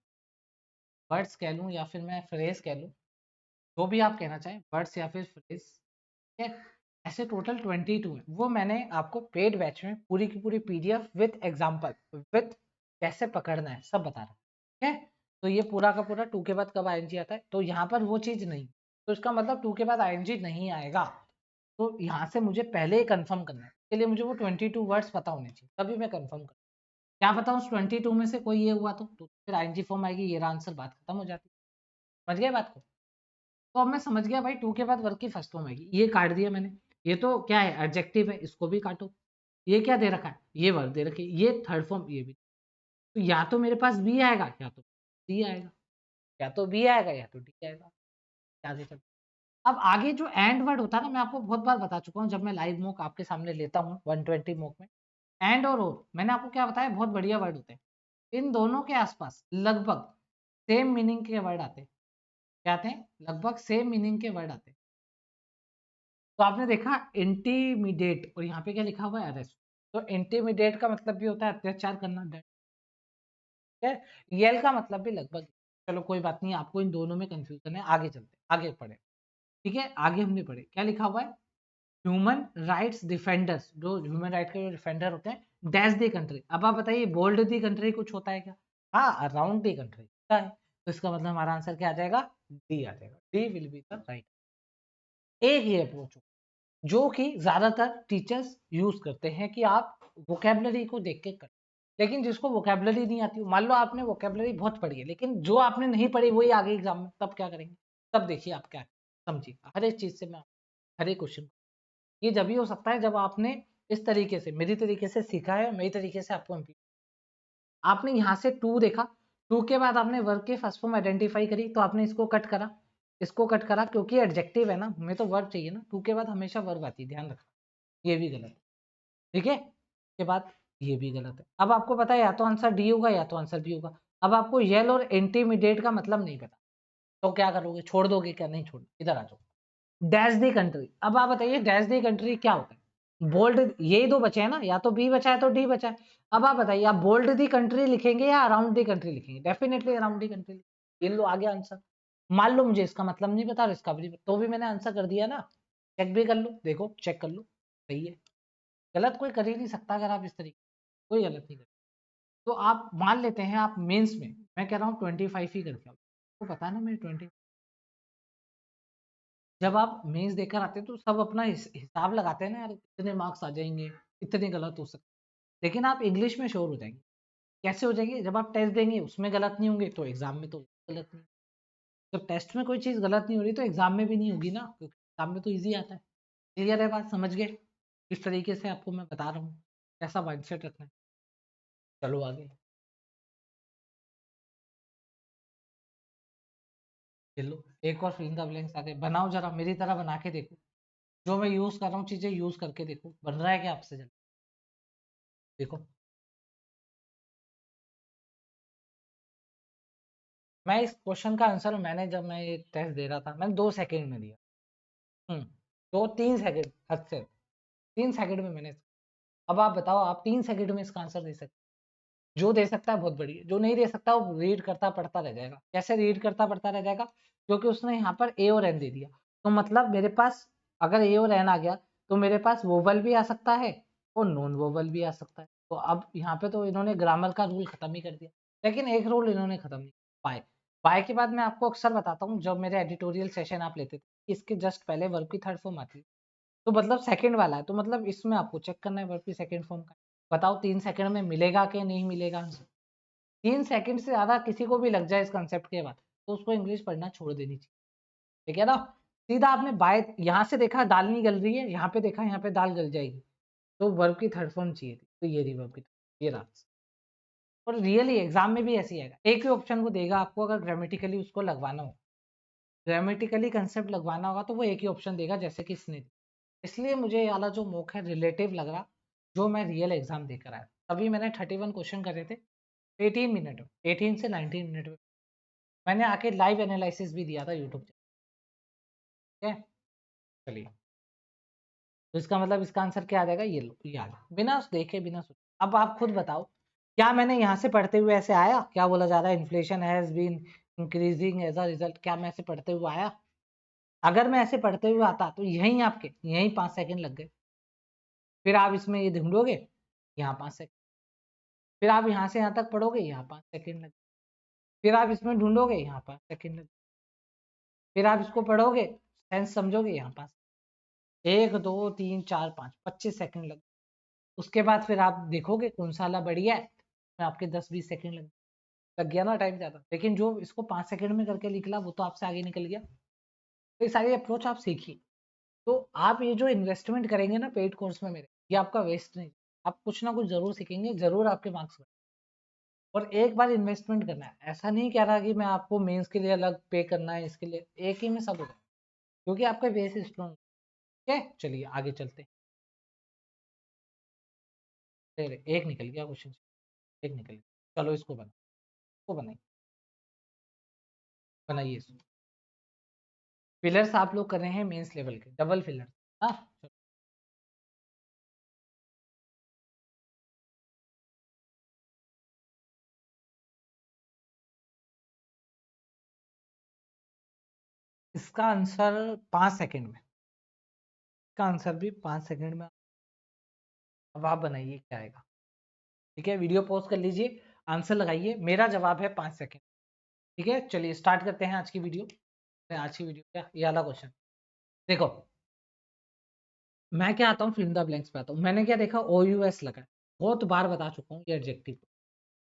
वर्ड्स कह लूँ या फिर मैं फ्रेज कह लूँ, जो भी आप कहना चाहें, वर्ड्स या फिर फ्रेज, ठीक है? ऐसे टोटल 22 है। वो मैंने आपको पेड बैच में पूरी की पूरी पीडीएफ विथ एग्जांपल, विथ कैसे पकड़ना है, सब बता रहा हूँ, ठीक है? तो ये पूरा का पूरा 2 के बाद कब आईएनजी आता है, तो यहाँ पर वो चीज़ नहीं, तो इसका मतलब 2 के बाद आईएनजी नहीं आएगा। तो यहाँ से मुझे पहले ही कंफर्म करना है, इसके लिए मुझे वो 22 वर्ड्स पता होने चाहिए, तभी मैं कंफर्म करूँ। क्या पता उस 22 में से कोई ये हुआ तो फिर आईएनजी फॉर्म आएगी, ये रहा आंसर, बात खत्म हो जाती। समझ गए बात को? तो अब मैं समझ गया भाई 2 के बाद वर्ब की फर्स्ट फॉर्म आएगी, ये काट दिया मैंने। ये तो क्या है, एडजेक्टिव है, इसको भी काटो। ये क्या दे रखा है, ये वर्ब दे रखी है, ये थर्ड फॉर्म, ये भी। तो या तो मेरे पास बी आएगा या तो डी आएगा, या तो बी आएगा या तो डी आएगा। क्या दे सकते। अब आगे जो एंड वर्ड होता है ना, मैं आपको बहुत बार बता चुका हूँ, जब मैं लाइव मॉक आपके सामने लेता हूँ 120 मॉक में, एंड और मैंने आपको क्या बताया, बहुत बढ़िया वर्ड होते हैं। इन दोनों के आसपास लगभग सेम मीनिंग के वर्ड आते हैं। क्या आते हैं? लगभग सेम मीनिंग के वर्ड आते हैं। तो आपने देखा इंटीमिडेट, और यहाँ पे क्या लिखा हुआ है, अरेस्ट। तो इंटीमिडेट का मतलब भी होता है अत्याचार करना, ठीक है? यल का मतलब भी लगभग। चलो कोई बात नहीं, आपको इन दोनों में कंफ्यूजन है, आगे चलते, आगे पढ़े, ठीक है? आगे हमने पढ़े, क्या लिखा हुआ है, ह्यूमन राइट्स डिफेंडर्स, जो ह्यूमन राइट के जो डिफेंडर होते हैं, डैश दी कंट्री। अब आप बताइए, बोल्ड दी कंट्री कुछ होता है क्या? हाँ, अराउंड दी कंट्री होता है। तो इसका मतलब हमारा आंसर क्या आ जाएगा, डी आ जाएगा, D will be the right. एक ये अप्रोच जो कि ज्यादातर टीचर्स यूज करते हैं कि आप वोकेबलरी को देख के कर। लेकिन जिसको वोकेबलरी नहीं आती, मान लो आपने वोकेबलरी बहुत पढ़ी है लेकिन जो आपने नहीं पढ़ी वही आगे एग्जाम में, तब क्या करेंगे? तब देखिए आप क्या समझिए, हर एक चीज से मैं हर एक क्वेश्चन, ये जब ही हो सकता है जब आपने इस तरीके से, मेरी तरीके से सीखा है, मेरी तरीके से आपको आपने यहाँ से 2 देखा, 2 के बाद आपने वर्ब के फर्स्ट फॉर्म आइडेंटिफाई करी, तो आपने इसको कट करा, इसको कट करा, क्योंकि एडजेक्टिव है ना, हमें तो वर्ब चाहिए ना, 2 के बाद हमेशा वर्ब आती है, ध्यान रखना। ये भी गलत है, ठीक है? के बाद ये भी गलत है। अब आपको पता है या तो आंसर डी होगा या तो आंसर बी होगा। अब आपको यल और इंटीमिडेट का मतलब नहीं पता, तो क्या करोगे, छोड़ दोगे क्या? नहीं छोड़, इधर आ जाओ। डैश दी कंट्री, अब आप बताइए डैश दी कंट्री क्या होता है? बोल्ड, यही दो बचे हैं ना, या तो बी बचा है तो डी बचा है। अब आप बताइए, आप बोल्ड दी कंट्री लिखेंगे या अराउंड दी कंट्री लिखेंगे? Definitely around the country. ये लो आगे आंसर। मान लो मुझे इसका मतलब नहीं पता और इसका भी तो भी मैंने आंसर कर दिया ना, चेक भी कर लो, देखो चेक कर लो, सही है। गलत कोई कर ही नहीं सकता अगर आप इस तरीके, कोई गलत नहीं कर। तो आप मान लेते हैं आप मेंस में, मैं कह रहा हूँ 25 ही करके आओ, तो पता है ना मेरे 20। जब आप मेंस देकर आते हैं तो सब अपना हिसाब लगाते हैं ना यार, इतने मार्क्स आ जाएंगे, इतने गलत हो सकते, लेकिन आप इंग्लिश में श्योर हो जाएंगे। कैसे हो जाएंगे? जब आप टेस्ट देंगे उसमें गलत नहीं होंगे तो एग्जाम में तो गलत नहीं। जब टेस्ट में कोई चीज़ गलत नहीं हो रही तो एग्जाम में भी नहीं होगी ना, क्योंकि एग्जाम में तो ईजी आता है। क्लियर है बात, समझ गए? इस तरीके से आपको मैं बता रहा हूँ कैसा माइंडसेट रखना है। चलो आगे, चलो एक और फिल इन द ब्लैंक्स आगे बनाओ, जरा मेरी तरह बना के देखो, जो मैं यूज कर रहा हूँ चीजें यूज करके देखो बन रहा है क्या आपसे, जल्दी देखो। मैं इस क्वेश्चन का आंसर, मैंने जब मैं ये टेस्ट दे रहा था मैंने 2 सेकंड में दिया। 2-3 सेकंड हद से, 3 सेकंड में मैंने। अब आप बताओ, आप 3 सेकंड में इसका आंसर दे सकते? जो दे सकता है बहुत बढ़िया, जो नहीं दे सकता वो रीड करता पढ़ता रह जाएगा। कैसे रीड करता पढ़ता रह जाएगा? क्योंकि उसने यहाँ पर ए और एन दे दिया, तो मतलब मेरे पास अगर ए और एन आ गया तो मेरे पास वोवल भी आ सकता है और नॉन वोवल भी आ सकता है। तो अब यहाँ पे तो इन्होंने ग्रामर का रूल खत्म ही कर दिया, लेकिन एक रूल इन्होंने खत्म नहीं, बाय। बाय के बाद मैं आपको अक्सर बताता हूँ, जब मेरे एडिटोरियल सेशन आप लेते थे, इसके जस्ट पहले वर्ब की थर्ड फॉर्म आती है, तो मतलब सेकंड वाला है, तो मतलब इसमें आपको चेक करना है वर्ब की सेकंड फॉर्म का। बताओ 3 सेकंड में मिलेगा कि नहीं मिलेगा आंसर? 3 सेकंड से ज्यादा किसी को भी लग जाए इस कंसेप्ट के बाद, तो उसको इंग्लिश पढ़ना छोड़ देनी चाहिए, ठीक है ना? सीधा आपने बाय यहाँ से देखा दाल नहीं गल रही है, यहाँ पे देखा यहाँ पे दाल गल जाएगी, तो वर्ब की थर्ड फॉर्म चाहिए थी, तो ये रही वर्ब की, ये रहा। और रियली एग्जाम में भी ऐसे ही आएगा, एक ही ऑप्शन वो देगा आपको, अगर ग्रामेटिकली उसको लगवाना हो, ग्रामेटिकली कंसेप्ट लगवाना होगा तो वो एक ही ऑप्शन देगा जैसे कि इसने। इसलिए मुझे ये वाला जो मॉक है रिलेटिव लग रहा, जो मैं रियल एग्जाम देकर आया। अभी मैंने 31 क्वेश्चन करे थे 18 मिनट में, 18 से 19 मिनट में। मैंने आके लाइव एनालिसिस भी दिया था यूट्यूब पे। ठीक है, चलिए, तो इसका मतलब इसका आंसर क्या आ जाएगा, ये लो, ये आ गया बिना देखे बिना सोचे। अब आप खुद बताओ, क्या मैंने यहाँ से पढ़ते हुए ऐसे आया, क्या बोला जा रहा है, inflation has been increasing as a result, क्या मैं ऐसे पढ़ते हुए आया? अगर मैं ऐसे पढ़ते हुए आता तो यहीं आपके यहीं 5 सेकंड लग गए। फिर आप इसमें ये ढूंढोगे, यहाँ 5 सेकंड, फिर आप यहाँ से यहाँ तक पढ़ोगे, यहाँ 5 सेकंड लग, फिर आप इसमें ढूंढोगे, यहाँ 5 सेकंड लग, फिर आप इसको पढ़ोगे, सेंस समझोगे, यहाँ 5, 1 2 3 4 5, 25 सेकंड लग। उसके बाद फिर आप देखोगे कौन सा वाला बढ़िया है, में आपके 10-20 सेकंड लग गया ना टाइम ज़्यादा। लेकिन जो इसको 5 सेकंड में करके निकला वो तो आपसे आगे निकल गया। तो ये सारी अप्रोच आप सीखिए। तो आप ये जो इन्वेस्टमेंट करेंगे ना पेड कोर्स में मेरे, ये आपका वेस्ट नहीं, आप कुछ ना कुछ जरूर सीखेंगे, जरूर आपके मार्क्स बढ़ेंगे। और एक बार इन्वेस्टमेंट करना है, ऐसा नहीं कह रहा कि मैं आपको मेंस के लिए अलग पे करना है, इसके लिए एक ही में सब होगा, क्योंकि आपका बेस स्ट्रॉन्ग है। चलिए आगे चलते हैं। एक निकल गया क्वेश्चन, एक निकल गया, चलो इसको बना, इसको बनाइए, बनाइए इसको। फिलर्स आप लोग कर रहे हैं मेंस लेवल के, डबल फिलर। हाँ, इसका आंसर 5 सेकंड में, इसका आंसर भी 5 सेकंड में। अब आप बनाइए क्या आएगा। ठीक है, वीडियो पॉज कर लीजिए, आंसर लगाइए, मेरा जवाब है 5 सेकंड। ठीक है, चलिए स्टार्ट करते हैं आज की वीडियो। आज की वीडियो क्या, ये वाला क्वेश्चन देखो। मैं क्या आता हूँ, फिल्म द ब्लैंक्स पे आता हूँ। मैंने क्या देखा, ओ यू एस लगा है, बहुत बार बता चुका हूँ ये एडजेक्टिव।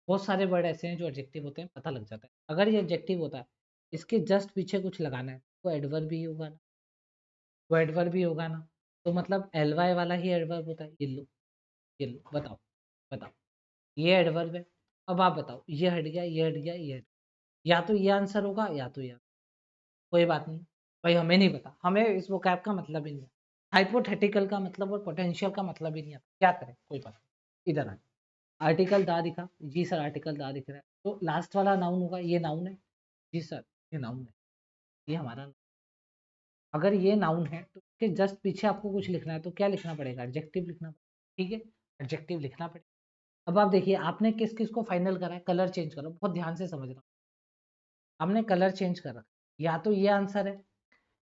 बहुत सारे वर्ड ऐसे हैं जो एडजेक्टिव होते हैं, पता लग जाता है। अगर ये एडजेक्टिव होता है, इसके जस्ट पीछे कुछ लगाना है, वो एडवर्ब भी होगा ना, वो एडवर्ब भी होगा ना, तो मतलब एल वाई वाला ही एडवर्ब होता है। ये लो, बताओ, बताओ, ये एडवर्ब है। अब आप बताओ, ये हट गया, ये हट गया, ये हट गया। या तो ये आंसर होगा, या तो ये। कोई बात नहीं भाई, हमें नहीं पता, हमें इस वोकैब का मतलब ही नहीं है। हाइपोथेटिकल का मतलब और पोटेंशियल का मतलब ही नहीं आता, क्या करें, कोई बात नहीं। इधर आ, आर्टिकल दा दिखा, जी सर आर्टिकल दा दिख रहा है, तो लास्ट वाला नाउन होगा, ये नाउन है, जी सर ये नाउन है, ये हमारा। अगर ये नाउन है तो इसके जस्ट पीछे आपको कुछ लिखना है, तो क्या लिखना पड़ेगा, एडजेक्टिव लिखना पड़ेगा। ठीक है, एडजेक्टिव लिखना पड़ेगा। अब आप देखिए, आपने किस किस को फाइनल करा है, कलर चेंज करो, बहुत ध्यान से समझना। हमने कलर चेंज कर रखा, या तो ये आंसर है,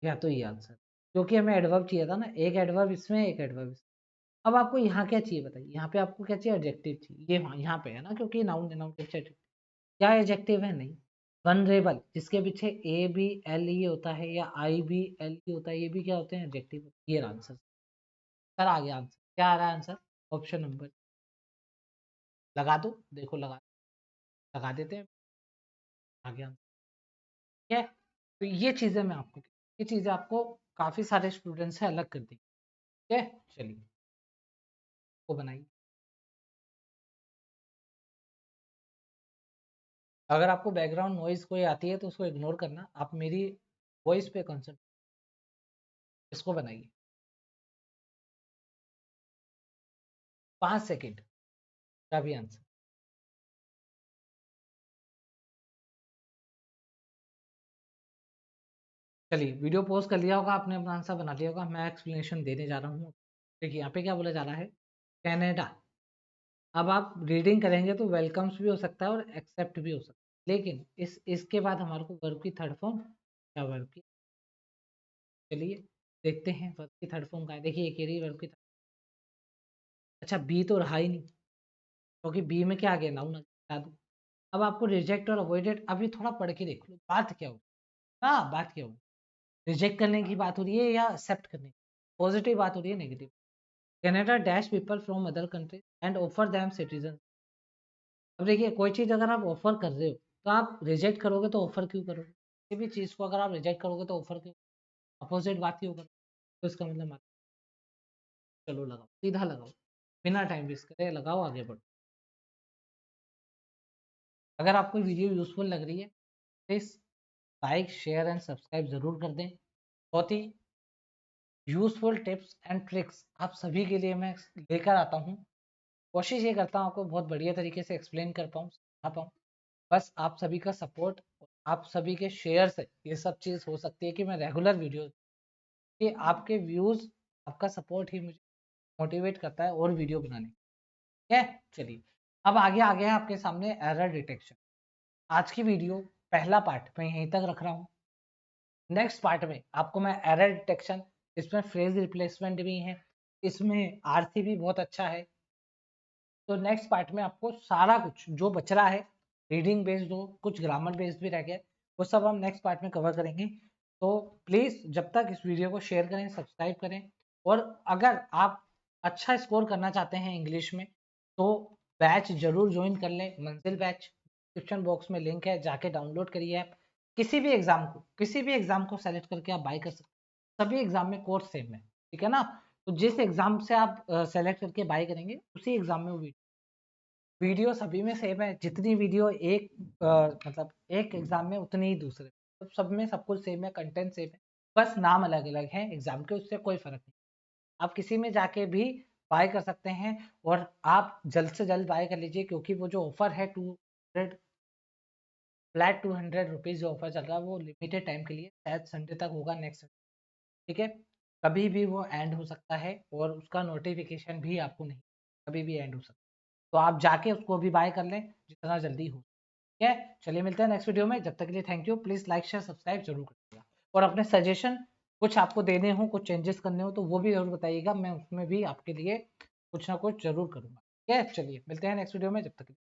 या तो ये आंसर, क्योंकि हमें एडवर्ब चाहिए था ना, एक एडवर्ब इसमें, एक एडवर्ब इसमें। अब आपको यहाँ क्या चाहिए बताइए, यहाँ पे आपको क्या चाहिए, एडजेक्टिव चाहिए। ये यहाँ पे है ना, क्योंकि नाउन है, नाउन के पीछे क्या एडजेक्टिव है, नहीं। वनरेबल, जिसके पीछे ए बी एल ई होता है, या आई बी एल ई होता है, ये भी क्या होते हैं, एडजेक्टिव। ये आंसर सर आ गया, आंसर क्या आ रहा है, आंसर ऑप्शन नंबर। लगा दो, देखो लगा देते हैं, आ गया। ठीक है, तो ये चीजें मैं आपको, ये चीजें आपको काफी सारे स्टूडेंट से अलग कर दी। ठीक है, चलिए को बनाइए। अगर आपको बैकग्राउंड नॉइज कोई आती है तो उसको इग्नोर करना, आप मेरी वॉइस पे कंसंट्रेट, इसको बनाइए। 5 सेकेंड का भी आंसर। चलिए, वीडियो पॉज कर लिया होगा आपने, अपना आंसर बना लिया होगा, मैं एक्सप्लेनेशन देने जा रहा हूँ। देखिए यहाँ पे क्या बोला जा रहा है, कनाडा। अब आप रीडिंग करेंगे तो वेलकम्स भी हो सकता है और एक्सेप्ट भी हो सकता है, लेकिन इसके बाद हमारे को वर्ब की थर्ड फॉर्म, क्या वर्ब की, चलिए देखते हैं वर्ब की थर्ड फॉर्म का है। देखिए एक ये वर्ब की अच्छा, बी तो रहा ही नहीं, क्योंकि बी में क्या आ गया, नाउन बता दो। अब आपको रिजेक्ट और अवॉइडेड अभी थोड़ा पढ़ के देख लो, बात क्या हो, हाँ बात क्या हो, रिजेक्ट करने की बात हो रही है या एक्सेप्ट करने की, पॉजिटिव बात हो रही है, negative. Canada dash people from other country and offer them citizen. अब देखिए, कोई चीज़ अगर आप ऑफर कर रहे हो, तो आप रिजेक्ट करोगे तो ऑफर क्यों करोगे, किसी भी चीज़ को अगर आप रिजेक्ट करोगे तो ऑफर क्यों, अपोजिट बात क्यों करोगे। तो इसका मतलब चलो लगाओ, सीधा लगाओ, बिना टाइम वेस्ट करे लगाओ, आगे बढ़ो। अगर आपको वीडियो यूजफुल लग रही है, please like share and subscribe जरूर कर दें। बहुत ही यूजफुल टिप्स एंड ट्रिक्स आप सभी के लिए मैं लेकर आता हूँ, कोशिश ये करता हूँ आपको बहुत बढ़िया तरीके से एक्सप्लेन कर पाऊँ, समझा पाऊँ। बस आप सभी का सपोर्ट, आप सभी के शेयर से ये सब चीज़ हो सकती है कि मैं रेगुलर वीडियो, कि आपके व्यूज़, आपका सपोर्ट ही मुझे मोटिवेट करता है और वीडियो बनाने। ठीक है? चलिए, अब आगे आ गया है आपके सामने एरर डिटेक्शन। आज की वीडियो पहला पार्ट मैं यहीं तक रख रहा हूँ। नेक्स्ट पार्ट में आपको मैं एरर डिटेक्शन, इसमें फ्रेज रिप्लेसमेंट भी है, इसमें आरसी भी बहुत अच्छा है। तो नेक्स्ट पार्ट में आपको सारा कुछ जो बच रहा है, रीडिंग बेस्ड हो, कुछ ग्रामर बेस्ड भी रह गया, वो सब हम नेक्स्ट पार्ट में कवर करेंगे। तो प्लीज़ जब तक इस वीडियो को शेयर करें, सब्सक्राइब करें, और अगर आप अच्छा स्कोर करना चाहते हैं इंग्लिश में तो बैच जरूर ज्वाइन कर लें, मंजिल बैच। डिस्क्रिप्शन बॉक्स में लिंक है, जाके डाउनलोड करिए ऐप। किसी भी एग्जाम को सेलेक्ट करके आप बाय कर सकते हैं। सभी एग्जाम में कोर्स सेम है, ठीक है ना? तो जिस एग्जाम से आप सेलेक्ट करके बाय करेंगे उसी एग्जाम में वो वीडियो सभी में सेम है। जितनी वीडियो एक मतलब एक एग्जाम में उतनी ही दूसरे, तो सब में सब कुछ सेम है, कंटेंट सेम है, बस नाम अलग अलग है एग्जाम के, उससे कोई फर्क नहीं। आप किसी में जाके भी बाय कर सकते हैं, और आप जल्द से जल्द बाय कर लीजिए, क्योंकि वो जो ऑफर है 200 फ्लैट 200 रुपीज़ जो ऑफर चल रहा है वो लिमिटेड टाइम के लिए, शायद संडे तक होगा, नेक्स्ट। ठीक है? कभी भी वो एंड हो सकता है, और उसका नोटिफिकेशन भी आपको नहीं, कभी भी एंड हो सकता है। तो आप जाके उसको भी बाय कर लें जितना जल्दी हो। ठीक है? चलिए मिलते हैं नेक्स्ट वीडियो में, जब तक के लिए thank you. Please like share subscribe जरूर करिएगा, और अपने सजेशन कुछ आपको देने हो, कुछ चेंजेस करने हो, तो वो भी जरूर बताइएगा, मैं उसमें भी आपके लिए कुछ ना कुछ जरूर करूँगा। ठीक है? चलिए मिलते हैं नेक्स्ट वीडियो में, जब तक के लिए।